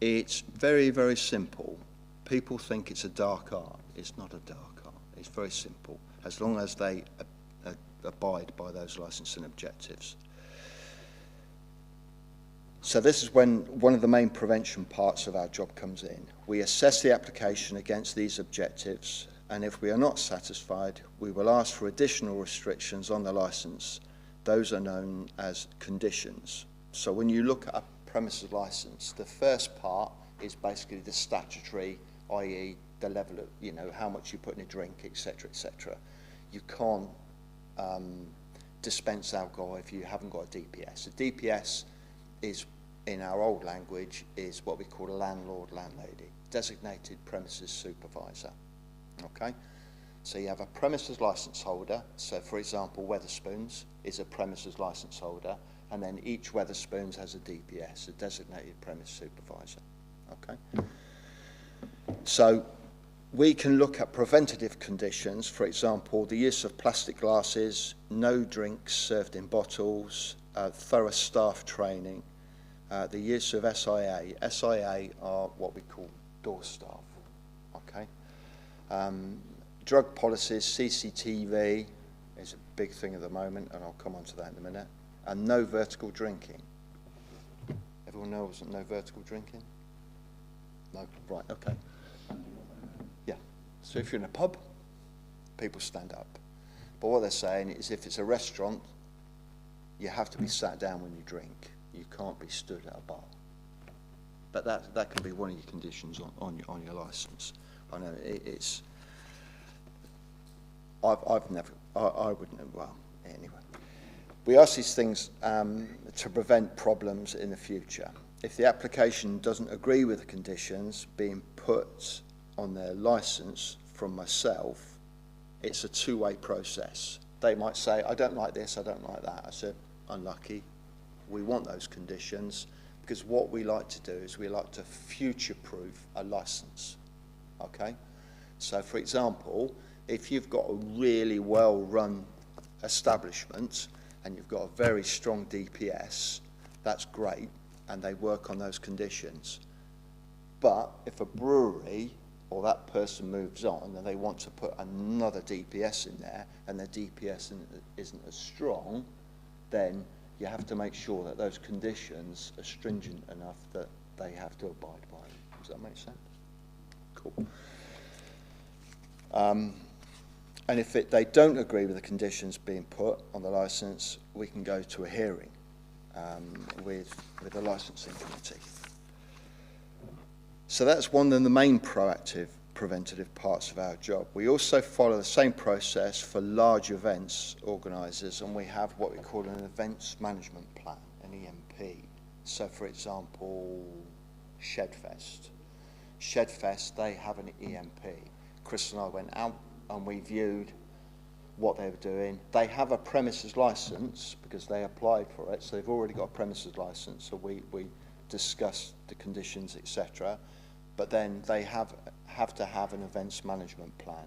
it's very, very simple. People think it's a dark art. It's not a dark art. It's very simple, as long as they abide by those licensing objectives. So this is when one of the main prevention parts of our job comes in. We assess the application against these objectives, and if we are not satisfied, we will ask for additional restrictions on the licence. Those are known as conditions. So when you look at a premises licence, the first part is basically the statutory, i.e. the level of, how much you put in a drink, etc., etc. You can't dispense alcohol if you haven't got a DPS. A DPS is, in our old language, is what we call a landlord-landlady, designated premises supervisor. Okay? So you have a premises licence holder. So, for example, Wetherspoons is a premises licence holder, and then each Wetherspoons has a DPS, a designated premise supervisor. Okay? So we can look at preventative conditions, for example, the use of plastic glasses, no drinks served in bottles, thorough staff training, the use of SIA. SIA are what we call door staff. Okay? Drug policies, CCTV is a big thing at the moment, and I'll come on to that in a minute. And no vertical drinking. Everyone knows no vertical drinking? No? Right, okay. Yeah. So if you're in a pub, people stand up. But what they're saying is if it's a restaurant, you have to be sat down when you drink. You can't be stood at a bar. But that can be one of your conditions on your licence. I know it's... I've never... I wouldn't have... Well, anyway. We ask these things to prevent problems in the future. If the application doesn't agree with the conditions being put on their licence from myself, it's a two-way process. They might say, I don't like this, I don't like that. I said, unlucky. We want those conditions because what we like to do is we like to future-proof a licence. Okay? So, for example, if you've got a really well-run establishment and you've got a very strong DPS, that's great, and they work on those conditions. But if a brewery or that person moves on and they want to put another DPS in there and their DPS isn't as strong, then you have to make sure that those conditions are stringent enough that they have to abide by them. Does that make sense? Cool. And if they don't agree with the conditions being put on the licence, we can go to a hearing with the licensing committee. So that's one of the main proactive preventative parts of our job. We also follow the same process for large events organisers, and we have what we call an events management plan, an EMP. So, for example, Shedfest. Shedfest, they have an EMP. Chris and I went out and we viewed what they were doing. They have a premises license because they applied for it, so they've already got a premises license. So we discussed the conditions, etc. But then they have to have an events management plan.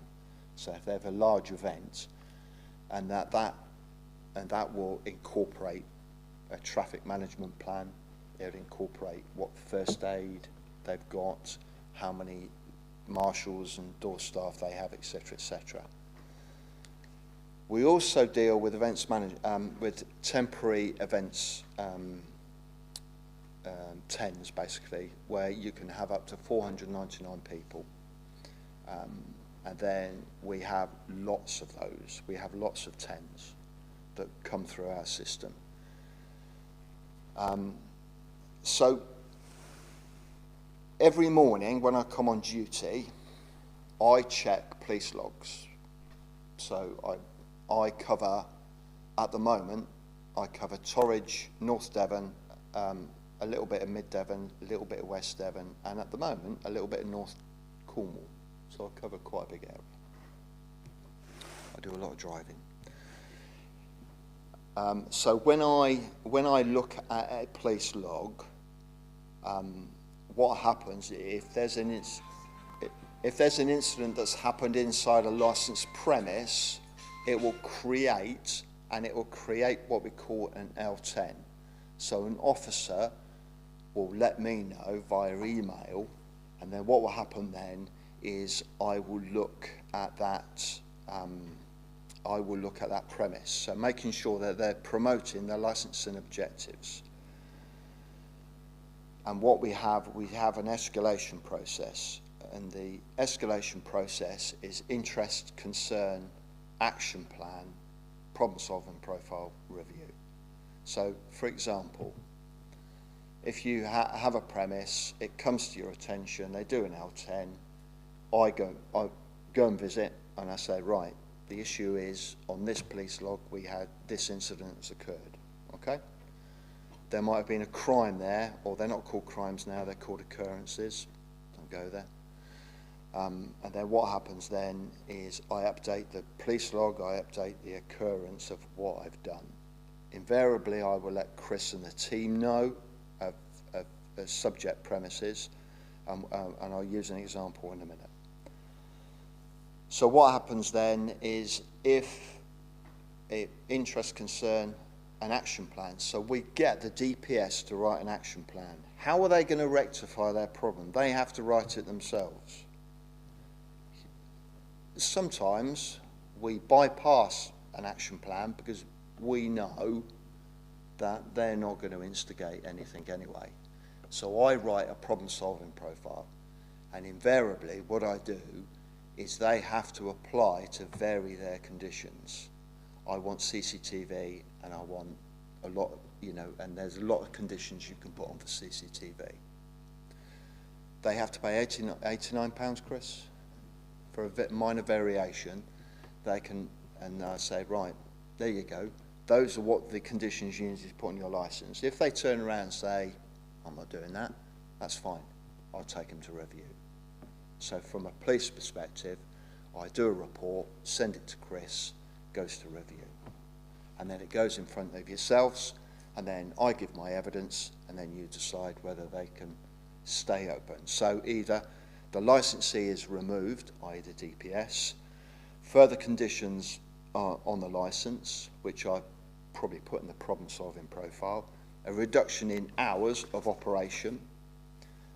So if they have a large event, and that will incorporate a traffic management plan. It would incorporate what first aid they've got, how many marshals and door staff they have, etc., etc. We also deal with events with temporary events, TENs basically, where you can have up to 499 people. And then we have lots of those. We have lots of TENs that come through our system. So every morning when I come on duty, I check police logs. So I cover, at the moment, I cover Torridge, North Devon, a little bit of Mid Devon, a little bit of West Devon, and at the moment, a little bit of North Cornwall. So I cover quite a big area. I do a lot of driving. So when I look at a police log, what happens if there's an incident that's happened inside a licensed premise, it will create what we call an L10. So an officer will let me know via email, and then what will happen then is I will look at that. I will look at that premise, so making sure that they're promoting their licensing objectives. And what we have an escalation process, and the escalation process is interest, concern, action plan, problem-solving profile, review. So, for example, if you have a premise, it comes to your attention, they do an L10, I go and visit, and I say, right, the issue is, on this police log, we had this incident that's occurred, okay? There might have been a crime there, or they're not called crimes now, they're called occurrences. Don't go there. And then what happens then is I update the police log, I update the occurrence of what I've done. Invariably, I will let Chris and the team know of subject premises, and I'll use an example in a minute. So what happens then is if interest, concern, an action plan. So we get the DPS to write an action plan. How are they going to rectify their problem? They have to write it themselves. Sometimes we bypass an action plan because we know that they're not going to instigate anything anyway. So I write a problem-solving profile, and invariably what I do is they have to apply to vary their conditions. I want CCTV, and I want a lot, and there's a lot of conditions you can put on for CCTV. They have to pay £89, Chris, for a minor variation. They can, and I say, right, there you go. Those are what the conditions you need to put on your license. If they turn around and say, I'm not doing that, that's fine. I'll take them to review. So from a police perspective, I do a report, send it to Chris, goes to review. And then it goes in front of yourselves, and then I give my evidence, and then you decide whether they can stay open. So either the licensee is removed, i.e. the DPS, further conditions are on the license, which I probably put in the problem-solving profile, a reduction in hours of operation,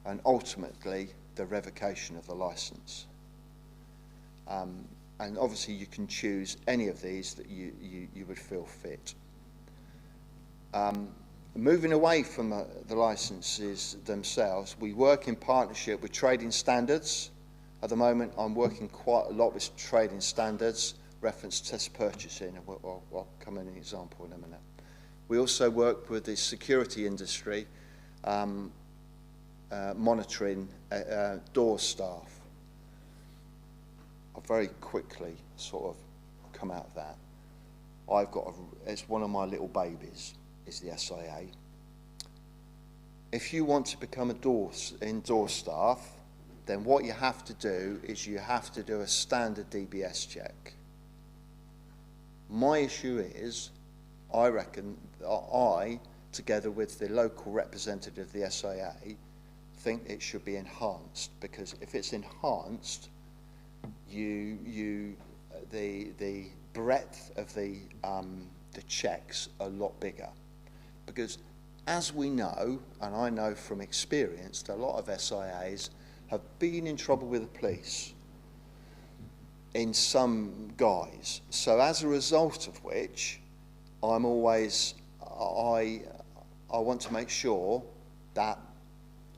and ultimately the revocation of the license. And obviously you can choose any of these that you would feel fit. Moving away from the licenses themselves, we work in partnership with trading standards. At the moment, I'm working quite a lot with trading standards, reference test purchasing, and I'll come in an example in a minute. We also work with the security industry, monitoring door staff. I'll very quickly sort of come out of that. It's one of my little babies, is the SIA. if you want to become indoor staff, then what you have to do is you have to do a standard DBS check. My issue is, I reckon, I, together with the local representative of the SIA, think it should be enhanced, because if it's enhanced, the breadth of the checks are a lot bigger. Because as we know, and I know from experience, that a lot of SIAs have been in trouble with the police in some guise. So as a result of which, I'm always, I want to make sure that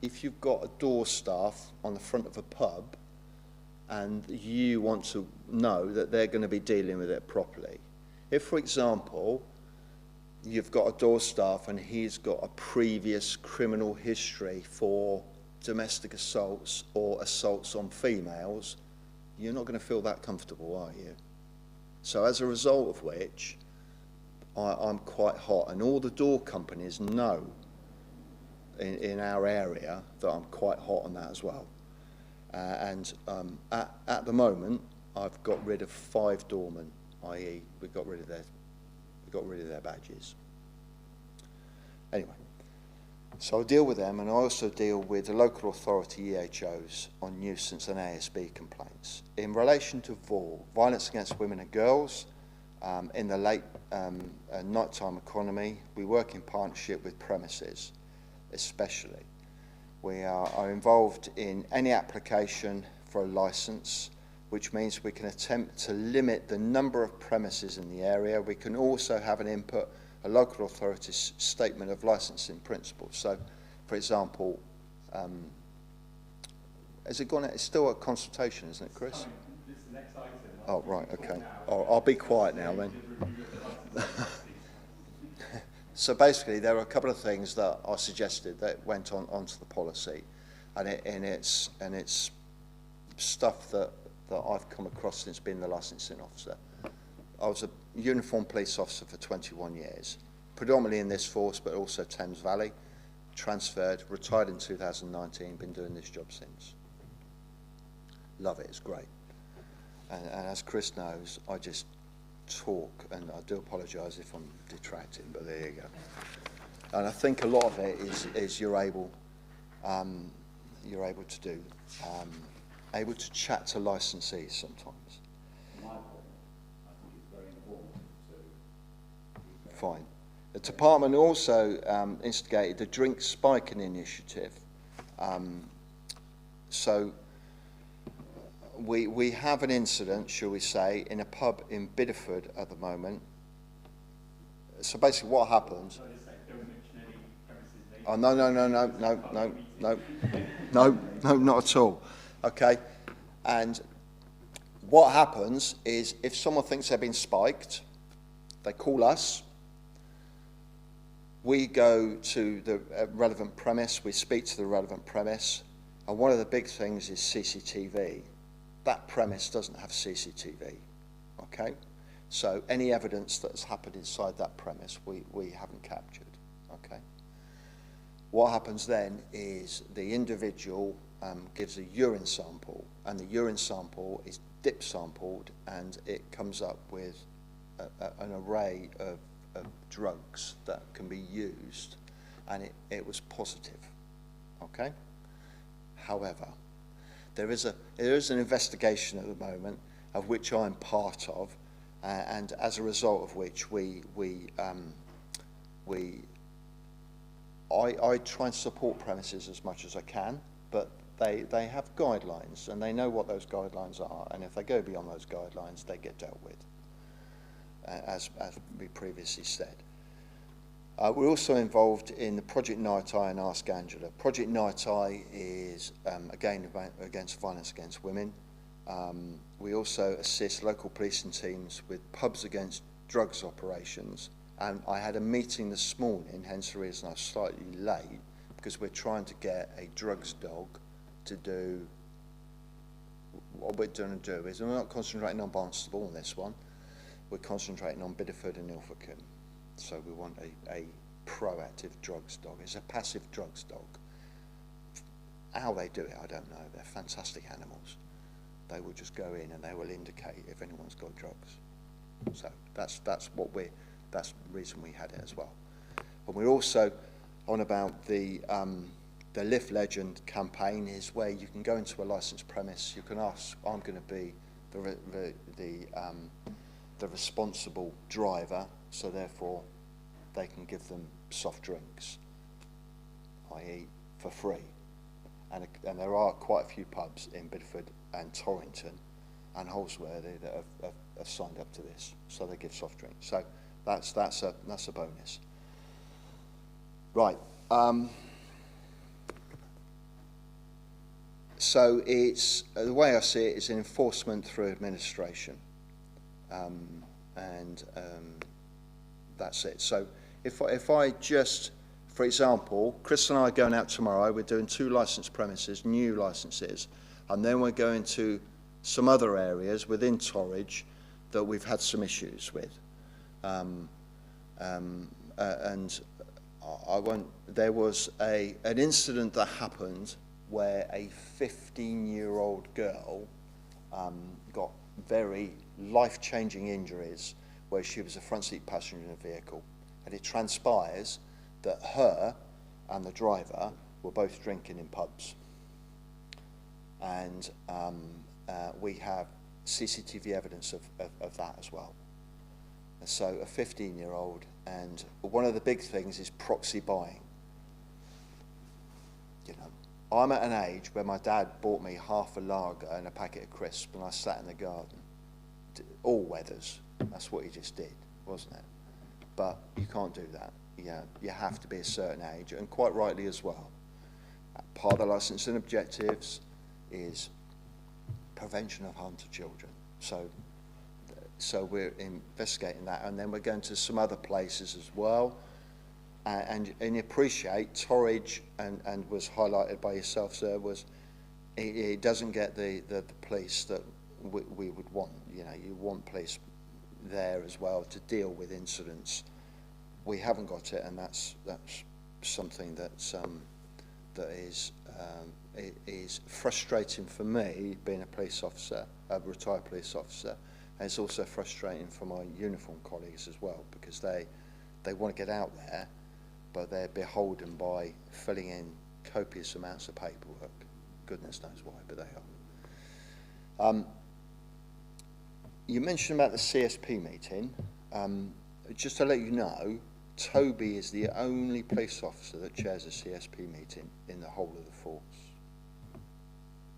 if you've got a door staff on the front of a pub and you want to know that they're going to be dealing with it properly. If, for example, you've got a door staff and he's got a previous criminal history for domestic assaults or assaults on females, you're not going to feel that comfortable, are you? So as a result of which, I'm quite hot, and all the door companies know in our area that I'm quite hot on that as well. At the moment, I've got rid of 5 doormen, i.e. we got rid of their badges. Anyway, so I deal with them, and I also deal with the local authority EHOs on nuisance and ASB complaints. In relation to VAW, violence against women and girls, in the late nighttime economy, we work in partnership with premises, especially. We are involved in any application for a licence, which means we can attempt to limit the number of premises in the area. We can also have an input, a local authority's statement of licensing principles. So, for example, has it gone? It's still a consultation, isn't it, Chris? Oh, right, okay. I'll be quiet now then. So basically, there are a couple of things that I suggested that went onto the policy, and it's stuff that I've come across since being the licensing officer. I was a uniformed police officer for 21 years, predominantly in this force, but also Thames Valley. Transferred, retired in 2019, been doing this job since. Love it, it's great. And as Chris knows, I just talk, and I do apologise if I'm detracting, but there you go. And I think a lot of it is you're able to do, able to chat to licensees sometimes. Fine. The department also instigated the drink spiking initiative. So we have an incident, shall we say, in a pub in Bideford at the moment. So basically what happens... Oh, no, not at all. Okay. And what happens is if someone thinks they've been spiked, they call us. We go to the relevant premise, we speak to the relevant premise, and one of the big things is CCTV. That premise doesn't have CCTV, okay? So any evidence that's happened inside that premise, we haven't captured, okay? What happens then is the individual gives a urine sample, and the urine sample is dip sampled, and it comes up with an array of drugs that can be used, and it was positive, okay? However, there is an investigation at the moment of which I'm part of, and as a result of which I try and support premises as much as I can, but they have guidelines, and they know what those guidelines are, and if they go beyond those guidelines, they get dealt with, as we previously said. We're also involved in the Project Night Eye and Ask Angela. Project Night Eye is, again, against violence against women. We also assist local policing teams with pubs against drugs operations. And I had a meeting this morning, hence the reason I was slightly late, because we're trying to get a drugs dog to do, what we're going to do is, we're not concentrating on Barnstable on this one, we're concentrating on Bideford and Ilfracombe. So we want a proactive drugs dog. It's a passive drugs dog. How they do it, I don't know. They're fantastic animals. They will just go in and they will indicate if anyone's got drugs. So that's the reason we had it as well. And we're also on about the Lift Legend campaign, is where you can go into a licensed premise. You can ask, I'm going to be the responsible driver, so therefore they can give them soft drinks, i.e. for free. And there are quite a few pubs in Bideford and Torrington and Holsworthy that have signed up to this, so they give soft drinks. So that's a bonus. Right. So it's the way I see it is enforcement through administration, and that's it. So if I just, for example, Chris and I are going out tomorrow. We're doing 2 licensed premises, new licenses, and then we're going to some other areas within Torridge that we've had some issues with, and there was an incident that happened where a 15-year-old girl got very life-changing injuries where she was a front seat passenger in a vehicle. And it transpires that her and the driver were both drinking in pubs. And we have CCTV evidence of that as well. And so a 15-year-old, and one of the big things is proxy buying. You know, I'm at an age where my dad bought me half a lager and a packet of crisps and I sat in the garden. All weathers. That's what he just did, wasn't it? But you can't do that. You have to be a certain age, and quite rightly as well. Part of the licensing objectives is prevention of harm to children. So we're investigating that, and then we're going to some other places as well. And you appreciate Torridge, and was highlighted by yourself, sir, was it doesn't get the police that we would want. You know, you want police there as well to deal with incidents. We haven't got it, and that's something that is frustrating for me, being a police officer, a retired police officer, and it's also frustrating for my uniform colleagues as well, because they want to get out there, but they're beholden by filling in copious amounts of paperwork. Goodness knows why, but they are. You mentioned about the CSP meeting. Just to let you know, Toby is the only police officer that chairs a CSP meeting in the whole of the force.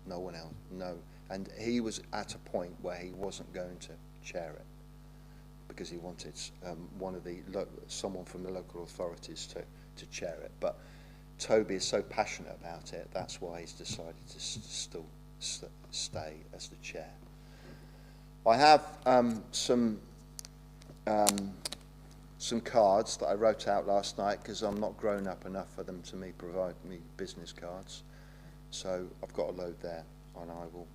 No one else, no. And he was at a point where he wasn't going to chair it because he wanted someone from the local authorities to chair it. But Toby is so passionate about it, that's why he's decided to still stay as the chair. I have some cards that I wrote out last night because I'm not grown up enough for them to provide me business cards. So I've got a load there, and I will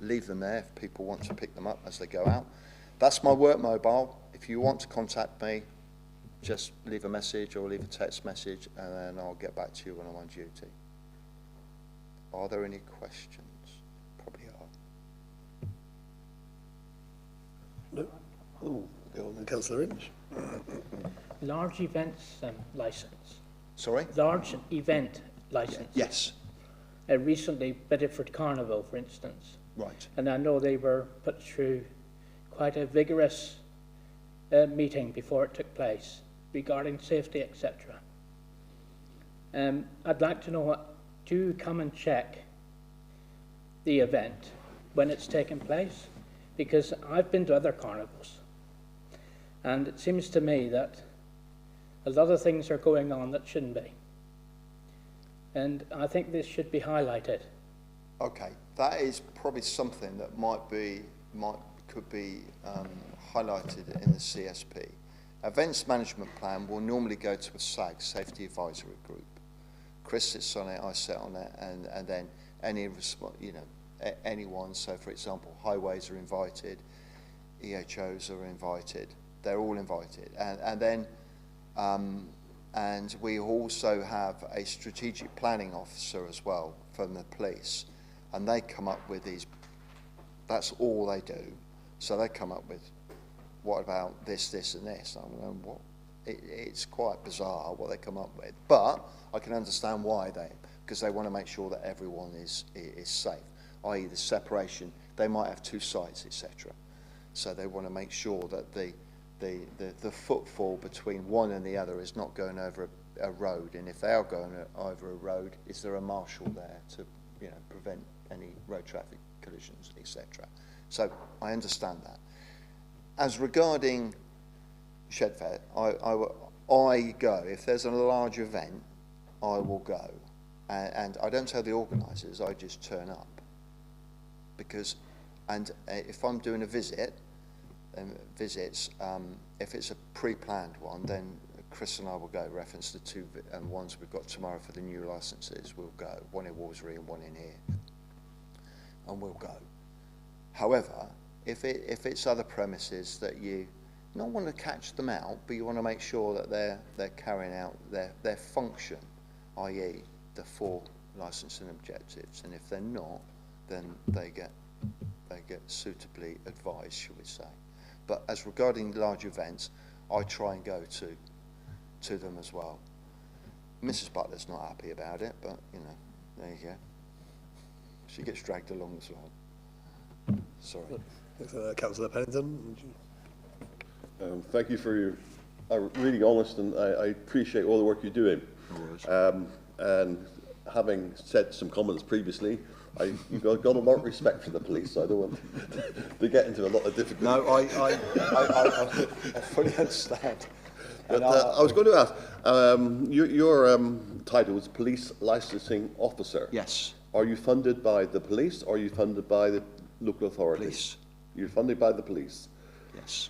leave them there if people want to pick them up as they go out. That's my work mobile. If you want to contact me, just leave a message or leave a text message, and then I'll get back to you when I'm on duty. Are there any questions? Probably are. No. Oh, go on then, Councillor Inch. Large events licence. Sorry? Large event licence. Yes. Recently, Bedford Carnival, for instance. Right. And I know they were put through quite a vigorous meeting before it took place regarding safety, etc. I'd like to know, do you come and check the event when it's taken place? Because I've been to other carnivals, and it seems to me that a lot of things are going on that shouldn't be. And I think this should be highlighted. Okay, that is probably something that could be highlighted in the CSP. Events management plan will normally go to a SAG, Safety Advisory Group. Chris sits on it, I sit on it, and then anyone. So, for example, highways are invited, EHOs are invited. They're all invited, and then And we also have a strategic planning officer as well from the police, and they come up with these, that's all they do. So they come up with, what about this, this and this? I mean, what? It's quite bizarre what they come up with, but I can understand why because they want to make sure that everyone is safe, i.e. the separation. They might have two sites, etc. So they want to make sure that the footfall between one and the other is not going over a road, and if they are going over a road, is there a marshal there to prevent any road traffic collisions, etc. So I understand that. As regarding Shedfair, I go. If there's a large event, I will go. And I don't tell the organisers, I just turn up. Because, if I'm doing a visit, if it's a pre-planned one, then Chris and I will go. Reference the two ones we've got tomorrow for the new licences, we'll go. One in Wolseley and one in here. And we'll go. However, if it's other premises that you not want to catch them out, but you want to make sure that they're carrying out their function, i.e. the 4 licensing objectives, and if they're not, then they get suitably advised, shall we say. But as regarding large events, I try and go to them as well. Mrs. Butler's not happy about it, but there you go. She gets dragged along as well. Sorry. Councillor Pennington. Thank you for your really honest, and I appreciate all the work you're doing. And having said some comments previously, you've got a lot of respect for the police, so I don't want to get into a lot of difficulty. No, I fully understand. But I was going to ask, your title is Police Licensing Officer. Yes. Are you funded by the police, or are you funded by the local authorities? Police. You're funded by the police? Yes.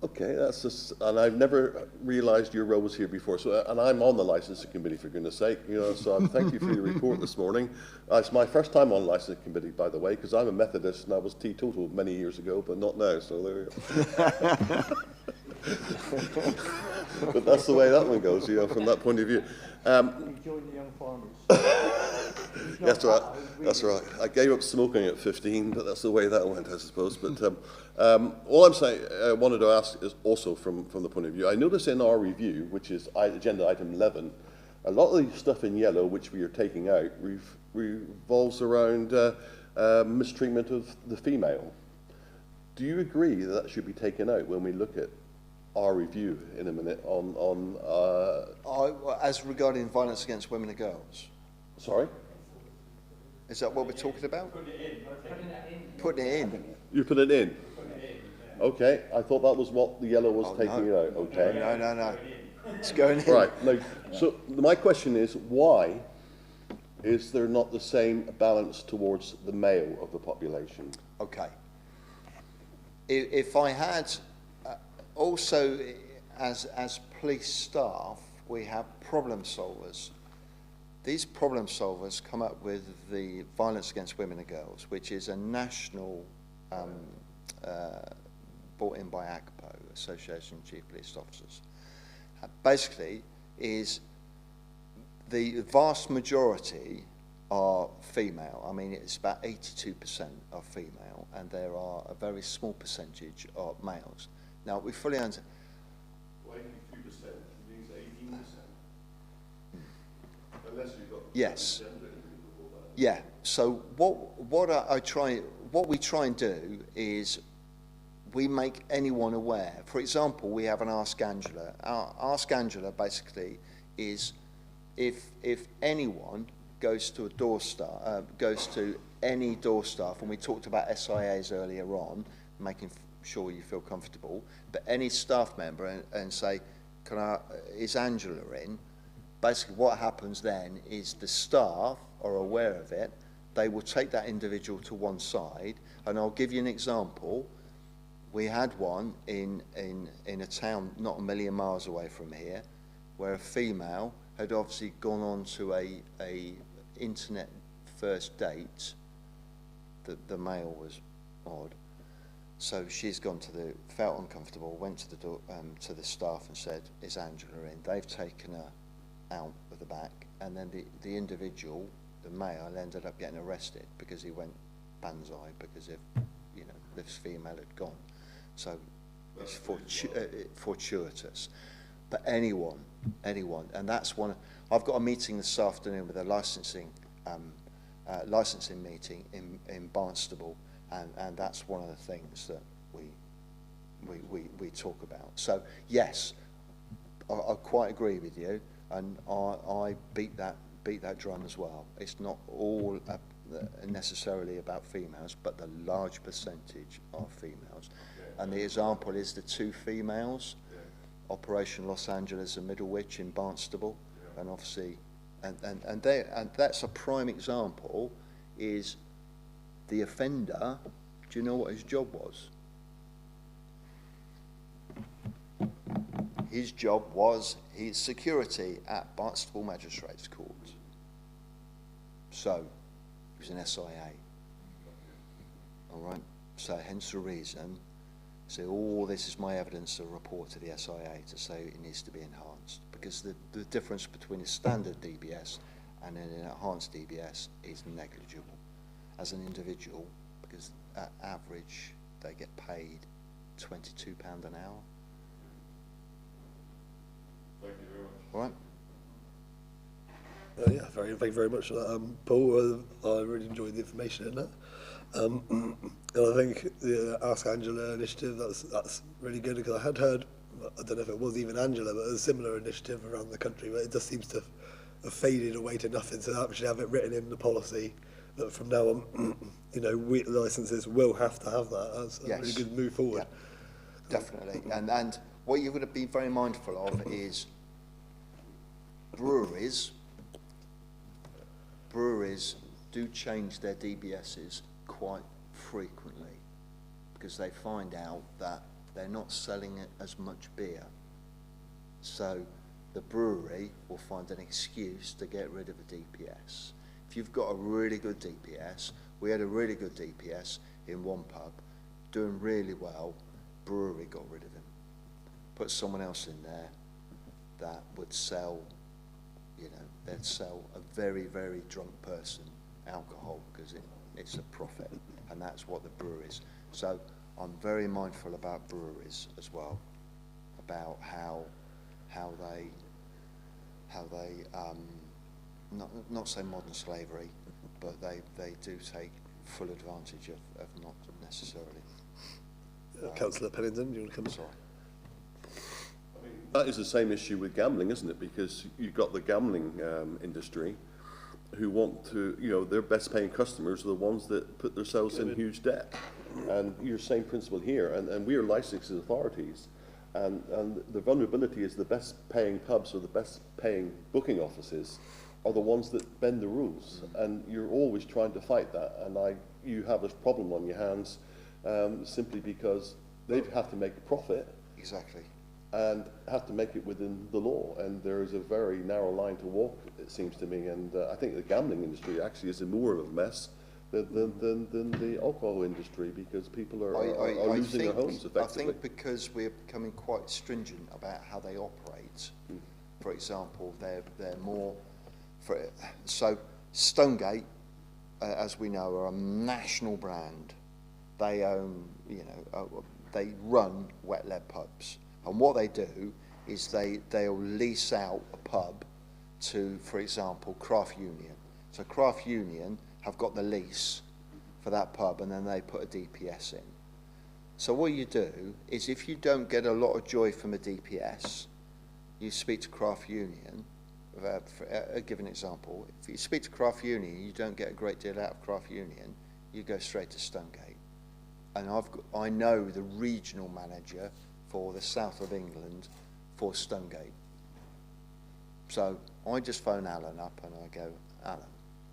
Okay, that's just, and I've never realised your role was here before. So, and I'm on the licensing committee, for goodness sake. So thank you for your report this morning. It's my first time on licensing committee, by the way, because I'm a Methodist and I was teetotal many years ago, but not now. So there we go. But that's the way that one goes, from that point of view. You joined the Young Farmers. That's right. That's right. I gave up smoking at 15, but that's the way that went, I suppose. But all I'm saying, I wanted to ask is also from the point of view. I notice in our review, which is agenda item 11, a lot of the stuff in yellow, which we are taking out, revolves around mistreatment of the female. Do you agree that should be taken out when we look at our review in a minute on as regarding violence against women and girls? Sorry? Is that what we're talking about? Putting it in. You put it in? Okay, I thought that was what the yellow was taking it out. Okay. No. It's going in. Right. Now, so my question is, why is there not the same balance towards the male of the population? Okay. If I had also as police staff, we have problem solvers. These problem solvers come up with the Violence Against Women and Girls, which is a national, brought in by ACPO, Association of Chief Police Officers. Basically, is the vast majority are female. I mean, it's about 82% are female, and there are a very small percentage of males. Now, we fully understand. 82% means 18%. Unless you've got yes. Yeah. So what we try and do is we make anyone aware. For example, we have an Ask Angela. Ask Angela basically is if anyone goes to a door staff, goes to any door staff, and we talked about SIAs earlier on, making sure you feel comfortable, but any staff member and say, is Angela in? Basically what happens then is the staff are aware of it, they will take that individual to one side, and I'll give you an example. We had one in a town not a million miles away from here, where a female had obviously gone on to a internet first date. The male was odd. So she's gone to the, felt uncomfortable, went to the door, to the staff and said, "Is Angela in?" They've taken her out of the back, and then the individual, the male, ended up getting arrested because he went banzai because of, you know, this female had gone. So it's fortuitous. But anyone, and that's one. I've got a meeting this afternoon with a licensing meeting in Barnstable, and that's one of the things that we talk about. So yes, I quite agree with you, and I beat that drum as well. It's not all necessarily about females, but the large percentage are females. And the example is the 2 females, Operation Los Angeles and Middlewich in Barnstable, and obviously, and that's a prime example. Is the offender? Do you know what his job was? His job was his security at Barnstable Magistrates Court. So he was an SIA. All right. So hence the reason. So all this is my evidence to report to the SIA to say it needs to be enhanced, because the difference between a standard DBS and an enhanced DBS is negligible. As an individual, because at average they get paid £22 an hour. Thank you very much. All right. Yeah, thank you very much for that, Paul. I really enjoyed the information in that. And I think the Ask Angela initiative, that's really good, because I had heard, I don't know if it was even Angela, but a similar initiative around the country, but it just seems to have faded away to nothing. So actually have it written in the policy that from now on, you know, licenses will have to have that. That's a really good move forward. Yeah, definitely. And what you've got to be very mindful of is breweries do change their DBSs quite frequently, because they find out that they're not selling it as much beer. So the brewery will find an excuse to get rid of a DPS. If you've got a really good DPS, we had a really good DPS in one pub, doing really well, brewery got rid of him. Put someone else in there that would sell, you know, they'd sell a very, very drunk person alcohol, because it's a profit, and that's what the breweries. So I'm very mindful about breweries as well, about how they not say modern slavery, but they do take full advantage of not necessarily. Councillor Pennington, do you want to come? Sorry. That is the same issue with gambling, isn't it? Because you've got the gambling industry who want to, you know, their best paying customers are the ones that put themselves in huge debt. And your same principle here, and we are licensing authorities, and the vulnerability is the best paying pubs or the best paying booking offices are the ones that bend the rules, and you're always trying to fight that, and you have this problem on your hands simply because they have to make a profit. Exactly. And have to make it within the law, and there is a very narrow line to walk, it seems to me, and I think the gambling industry actually is more of a mess than the alcohol industry, because people are losing their homes effectively. I think because we're becoming quite stringent about how they operate. For example, they're more, so Stonegate, as we know, are a national brand. They own, you know, they run wet lead pubs. And what they do is they'll lease out a pub to, for example, Craft Union. So Craft Union have got the lease for that pub, and then they put a DPS in. So what you do is, if you don't get a lot of joy from a DPS, you speak to Craft Union. Give an example. If you speak to Craft Union, you don't get a great deal out of Craft Union, you go straight to Stonegate. And I know the regional manager for the south of England for Stonegate. So I just phone Alan up and I go, Alan,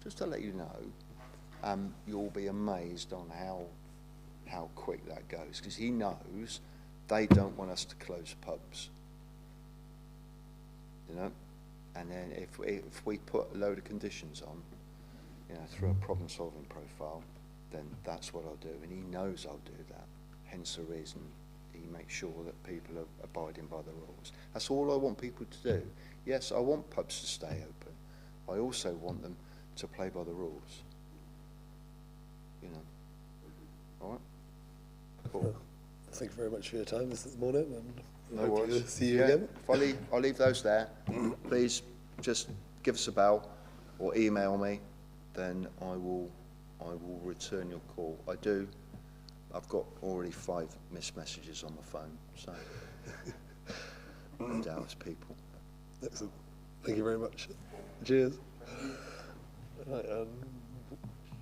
just to let you know, you'll be amazed on how quick that goes, because he knows they don't want us to close pubs, you know. And then if we put a load of conditions on, you know, through a problem-solving profile, then that's what I'll do, and he knows I'll do that. hence the reason he makes sure that people are abiding by the rules. That's all I want people to do. Yes, I want pubs to stay open. I also want them to play by the rules. You know. All right? Cool. Thank you very much for your time this morning, and No hope worries. to see you again. If I'll leave those there. Please just give us a bell or email me, then I will return your call. I've got already 5 missed messages on my phone, so I doubt it's people. Excellent. Thank you very much. Cheers. Right,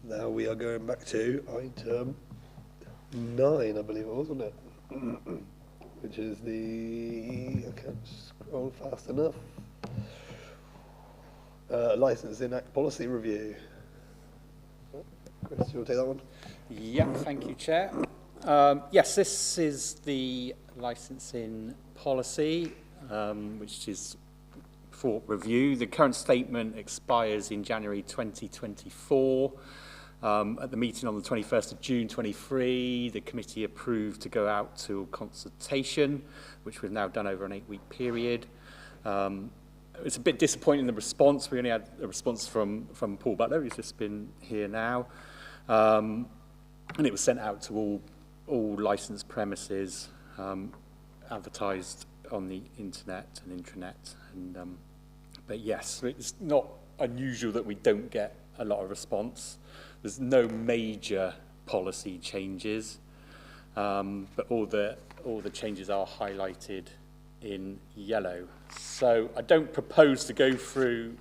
now we are going back to item 9, I believe it was, wasn't it? Which is I can't scroll fast enough. Licensing Act Policy Review. Chris, do you want to take that one? Yeah, thank you, Chair. Yes, this is the licensing policy, which is for review. The current statement expires in January 2024. At the meeting on the 21st of June 23, the committee approved to go out to consultation, which we've now done over an 8-week period. It's a bit disappointing, the response. We only had a response from Paul Butler, who's just been here now. And it was sent out to all licensed premises, advertised on the internet and intranet. But yes, it's not unusual that we don't get a lot of response. There's no major policy changes, but all the changes are highlighted in yellow. So I don't propose to go through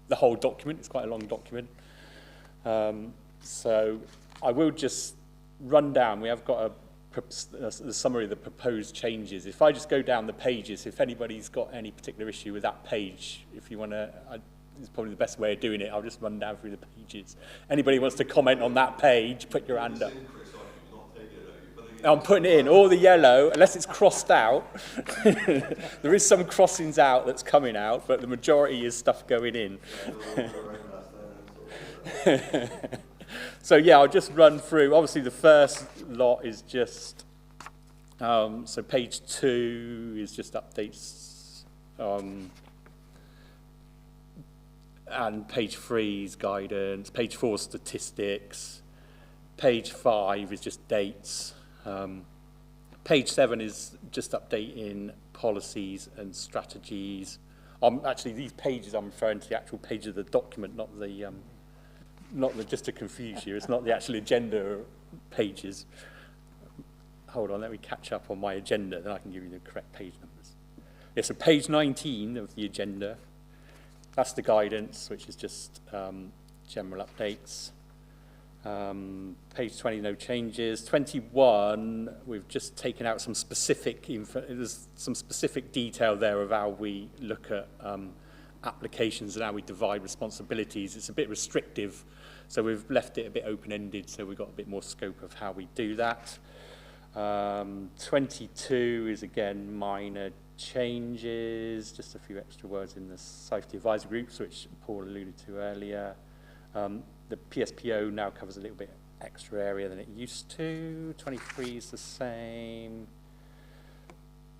the whole document. It's quite a long document. So I will just run down. We have got a summary of the proposed changes. If I just go down the pages, if anybody's got any particular issue with that page, if you want to, it's probably the best way of doing it. I'll just run down through the pages. Anybody wants to comment on that page, put your hand up. I'm putting it in, all the yellow, unless it's crossed out. There is some crossings out that's coming out, but the majority is stuff going in. So yeah, I'll just run through. Obviously, the first lot is just, so page 2 is just updates, and page 3 is guidance, page 4 is statistics, page 5 is just dates, page 7 is just updating policies and strategies. Actually, these pages I'm referring to the actual page of the document, not the just to confuse you, it's not the actual agenda pages. Hold on, let me catch up on my agenda, then I can give you the correct page numbers. Yeah, so page 19 of the agenda, that's the guidance, which is just general updates. Page 20, no changes. 21, we've just taken out some specific there's some specific detail there of how we look at applications and how we divide responsibilities. It's a bit restrictive, so we've left it a bit open-ended, so we've got a bit more scope of how we do that. 22 is, again, minor changes, just a few extra words in the safety advisory groups, which Paul alluded to earlier. The PSPO now covers a little bit extra area than it used to. 23 is the same.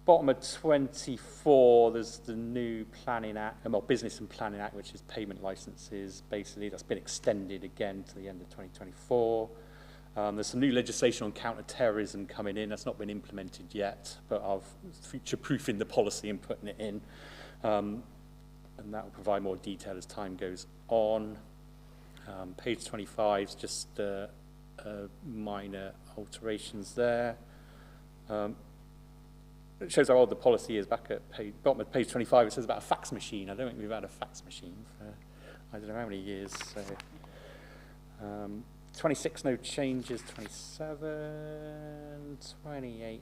Bottom of 24, there's the new Planning Act, well, Business and Planning Act, which is payment licenses. Basically, that's been extended again to the end of 2024. There's some new legislation on counter-terrorism coming in. That's not been implemented yet, but I've future-proofing the policy and putting it in. And that will provide more detail as time goes on. Page 25 is just minor alterations there. It shows how old the policy is. Back at bottom of page 25, it says about a fax machine. I don't think we've had a fax machine for I don't know how many years. So, 26, no changes. 27, 28,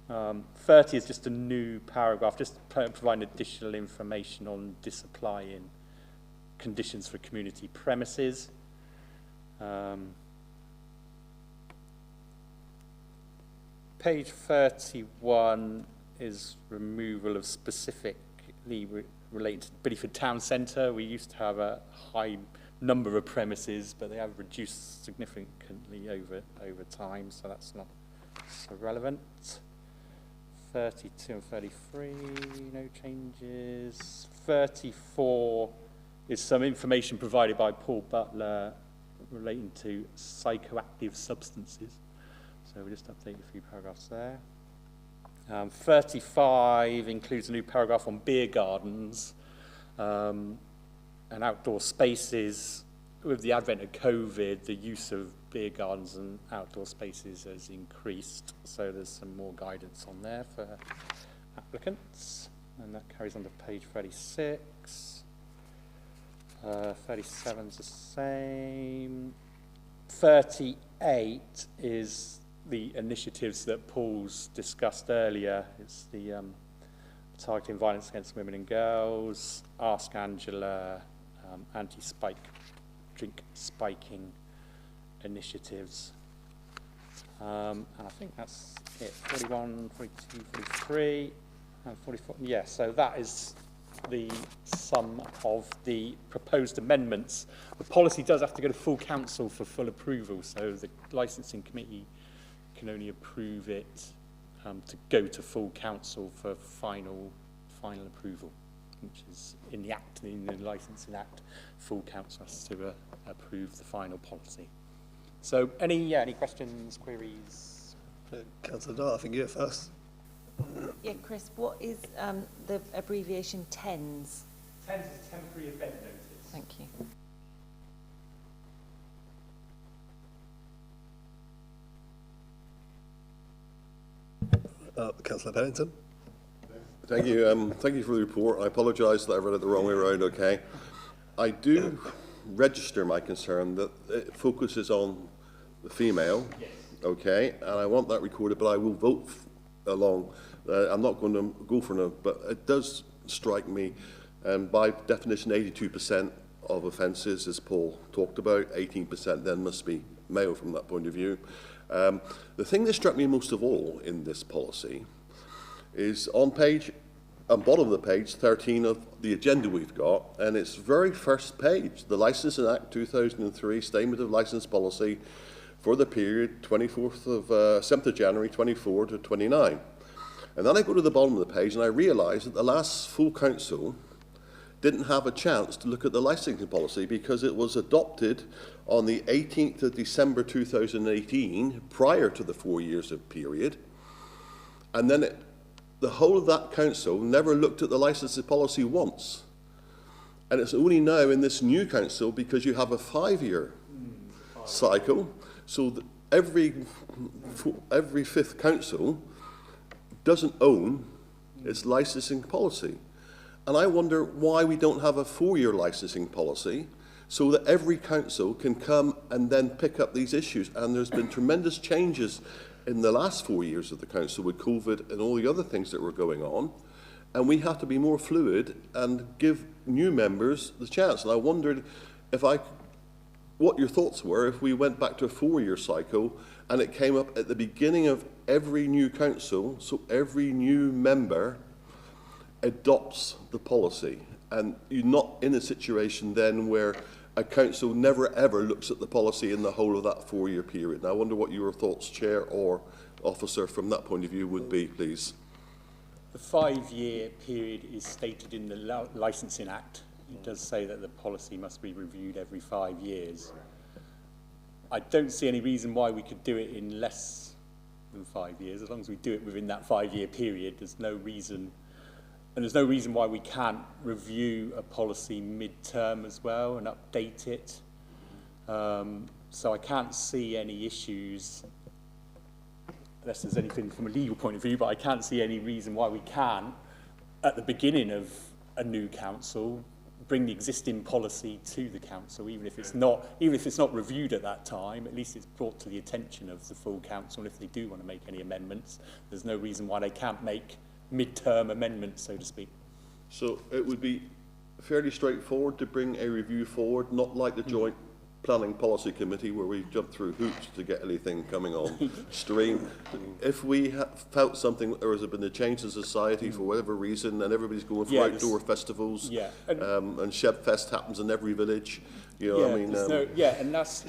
29. 30 is just a new paragraph, just providing additional information on disapplying conditions for community premises. Page 31 is removal of specifically related to Bideford Town Centre. We used to have a high number of premises, but they have reduced significantly over time, so that's not so relevant. 32 and 33, no changes. 34 is some information provided by Paul Butler relating to psychoactive substances. So we'll just update a few paragraphs there. 35 includes a new paragraph on beer gardens and outdoor spaces. With the advent of COVID, the use of beer gardens and outdoor spaces has increased, so there's some more guidance on there for applicants, and that carries on to page 36. 37's the same. 38 is the initiatives that Paul's discussed earlier. It's the targeting violence against women and girls, Ask Angela, drink spiking initiatives. And I think that's it. 41, 42, 43, and 44. Yeah, so that is the sum of the proposed amendments. The policy does have to go to full council for full approval, so the licensing committee can only approve it to go to full council for final approval, which is in the Act, in the Licensing Act, full council has to approve the final policy. So any questions, queries? Councillor Dart, I think you're first. Yeah, Chris, what is the abbreviation TENS? TENS is temporary event notice. Thank you. Councillor Pennington. Thank you. Thank you for the report. I apologise that I read it the wrong way around, okay? I do register my concern that it focuses on the female, okay? And I want that recorded, but I will vote along. I'm not going to go for no, but it does strike me, by definition, 82% of offences, as Paul talked about, 18% then must be male from that point of view. The thing that struck me most of all in this policy is on bottom of the page 13 of the agenda we've got, and its very first page, the Licensing Act 2003 Statement of Licence Policy for the period 7th of January 24 to 29. And then I go to the bottom of the page and I realise that the last full council didn't have a chance to look at the licensing policy because it was adopted on the 18th of December 2018, prior to the 4 years of period. And then the whole of that council never looked at the licensing policy once. And it's only now in this new council, because you have a 5-year cycle, so that every fifth council doesn't own its licensing policy. And I wonder why we don't have a 4-year licensing policy so that every council can come and then pick up these issues. And there's been tremendous changes in the last 4 years of the council with COVID and all the other things that were going on. And we have to be more fluid and give new members the chance. And I wondered what your thoughts were if we went back to a 4-year cycle and it came up at the beginning of every new council, so every new member adopts the policy. And you're not in a situation then where a council never ever looks at the policy in the whole of that 4-year period. And I wonder what your thoughts, Chair or Officer, from that point of view would be, please. The 5-year period is stated in the Licensing Act. It does say that the policy must be reviewed every 5 years. I don't see any reason why we could do it in less than 5 years. As long as we do it within that 5-year period, there's no reason. And there's no reason why we can't review a policy mid-term as well and update it. So I can't see any issues, unless there's anything from a legal point of view, but I can't see any reason why we can't, at the beginning of a new council, bring the existing policy to the council, even if it's not reviewed at that time. At least it's brought to the attention of the full council. If they do want to make any amendments, there's no reason why they can't make mid-term amendments, so to speak. So it would be fairly straightforward to bring a review forward, not like the joint planning policy committee where we jumped through hoops to get anything coming on stream. If we felt something, there has been a change in society for whatever reason, and everybody's going for outdoor festivals, and Sheb Fest happens in every village, you know, I mean, and that's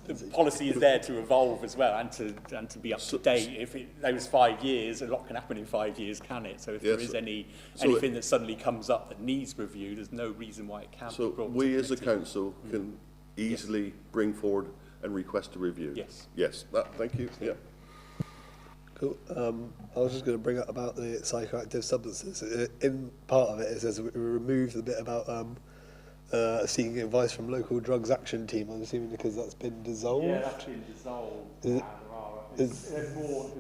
the policy is there to evolve as well, and to be up to date. If those 5 years, a lot can happen in 5 years, can it? So if there is anything that suddenly comes up that needs review, there's no reason why it can't be brought to we as a council can easily bring forward and request a review. Yes, thank you. Yeah. Cool. I was just going to bring up about the psychoactive substances. In part of it says we removed the bit about seeking advice from local drugs action team. I'm assuming because that's been dissolved. Yeah, that's been dissolved. Is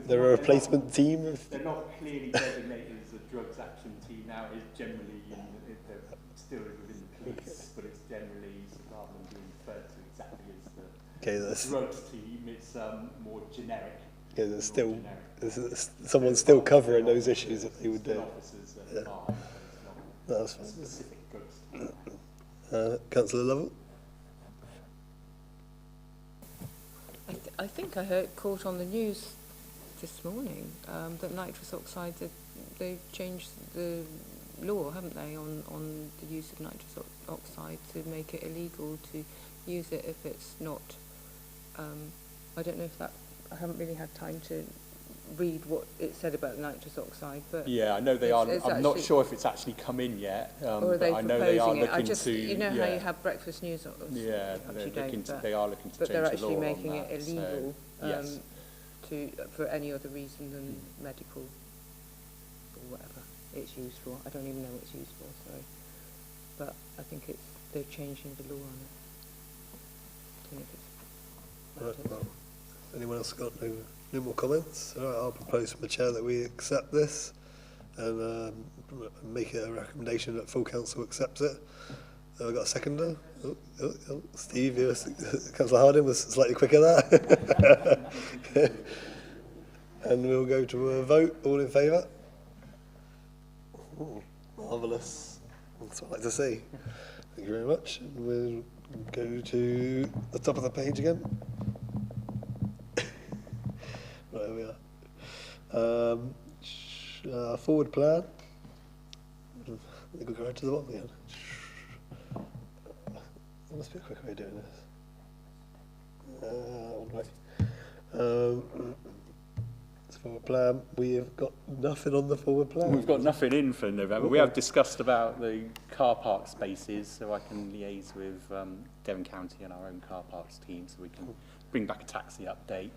there a replacement team? They're not clearly designated as a drugs action team now. It's generally they're still within the police, but it's generally, rather than being referred to exactly as the drugs team, it's more generic. Yeah, there's someone still covering those issues that they would do. Officers that are, that's fine. Specific drugs team. Councillor Lovell? I think I heard caught on the news this morning that nitrous oxide, they've changed the law, haven't they, on the use of nitrous oxide to make it illegal to use it if it's not, I don't know if that, I haven't really had time to read what it said about nitrous oxide, but yeah, I know they are. I'm not sure if it's actually come in yet. Or are they I know they are proposing it? looking to. You know how you have breakfast news. Yeah, they are looking to but change they're the actually law making on it that, illegal so, yes. for any other reason than medical or whatever it's used for. I don't even know what it's used for. Sorry, but I think they're changing the law on it. I don't know if it's Well, anyone else got no more comments? All right, I'll propose from the chair that we accept this and make it a recommendation that full council accepts it. I've got a seconder. Steve, Councillor Harding was slightly quicker there. And we'll go to a vote. All in favour? Marvellous. That's what I like to see. Thank you very much. And we'll go to the top of the page again. Right, here we are. Forward plan. I think we'll go right to the bottom again. There must be a quicker way of doing this. Forward plan. We have got nothing on the forward plan. We've got nothing in for November. We have discussed about the car park spaces, so I can liaise with Devon County and our own car parks team, so we can bring back a taxi update.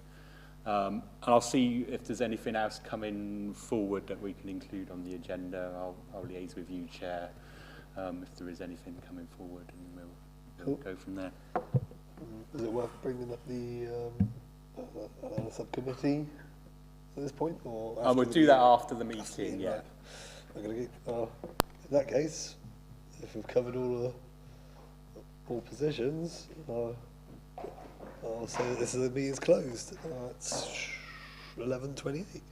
And I'll see if there's anything else coming forward that we can include on the agenda. I'll liaise with you, Chair, if there is anything coming forward, and we'll go from there. Is it worth bringing up the subcommittee at this point, or we'll do that after the meeting? Yeah. Right. I'm going to get. In that case, if we've covered all positions, I'll say that this is the meeting's closed. It's 11:28.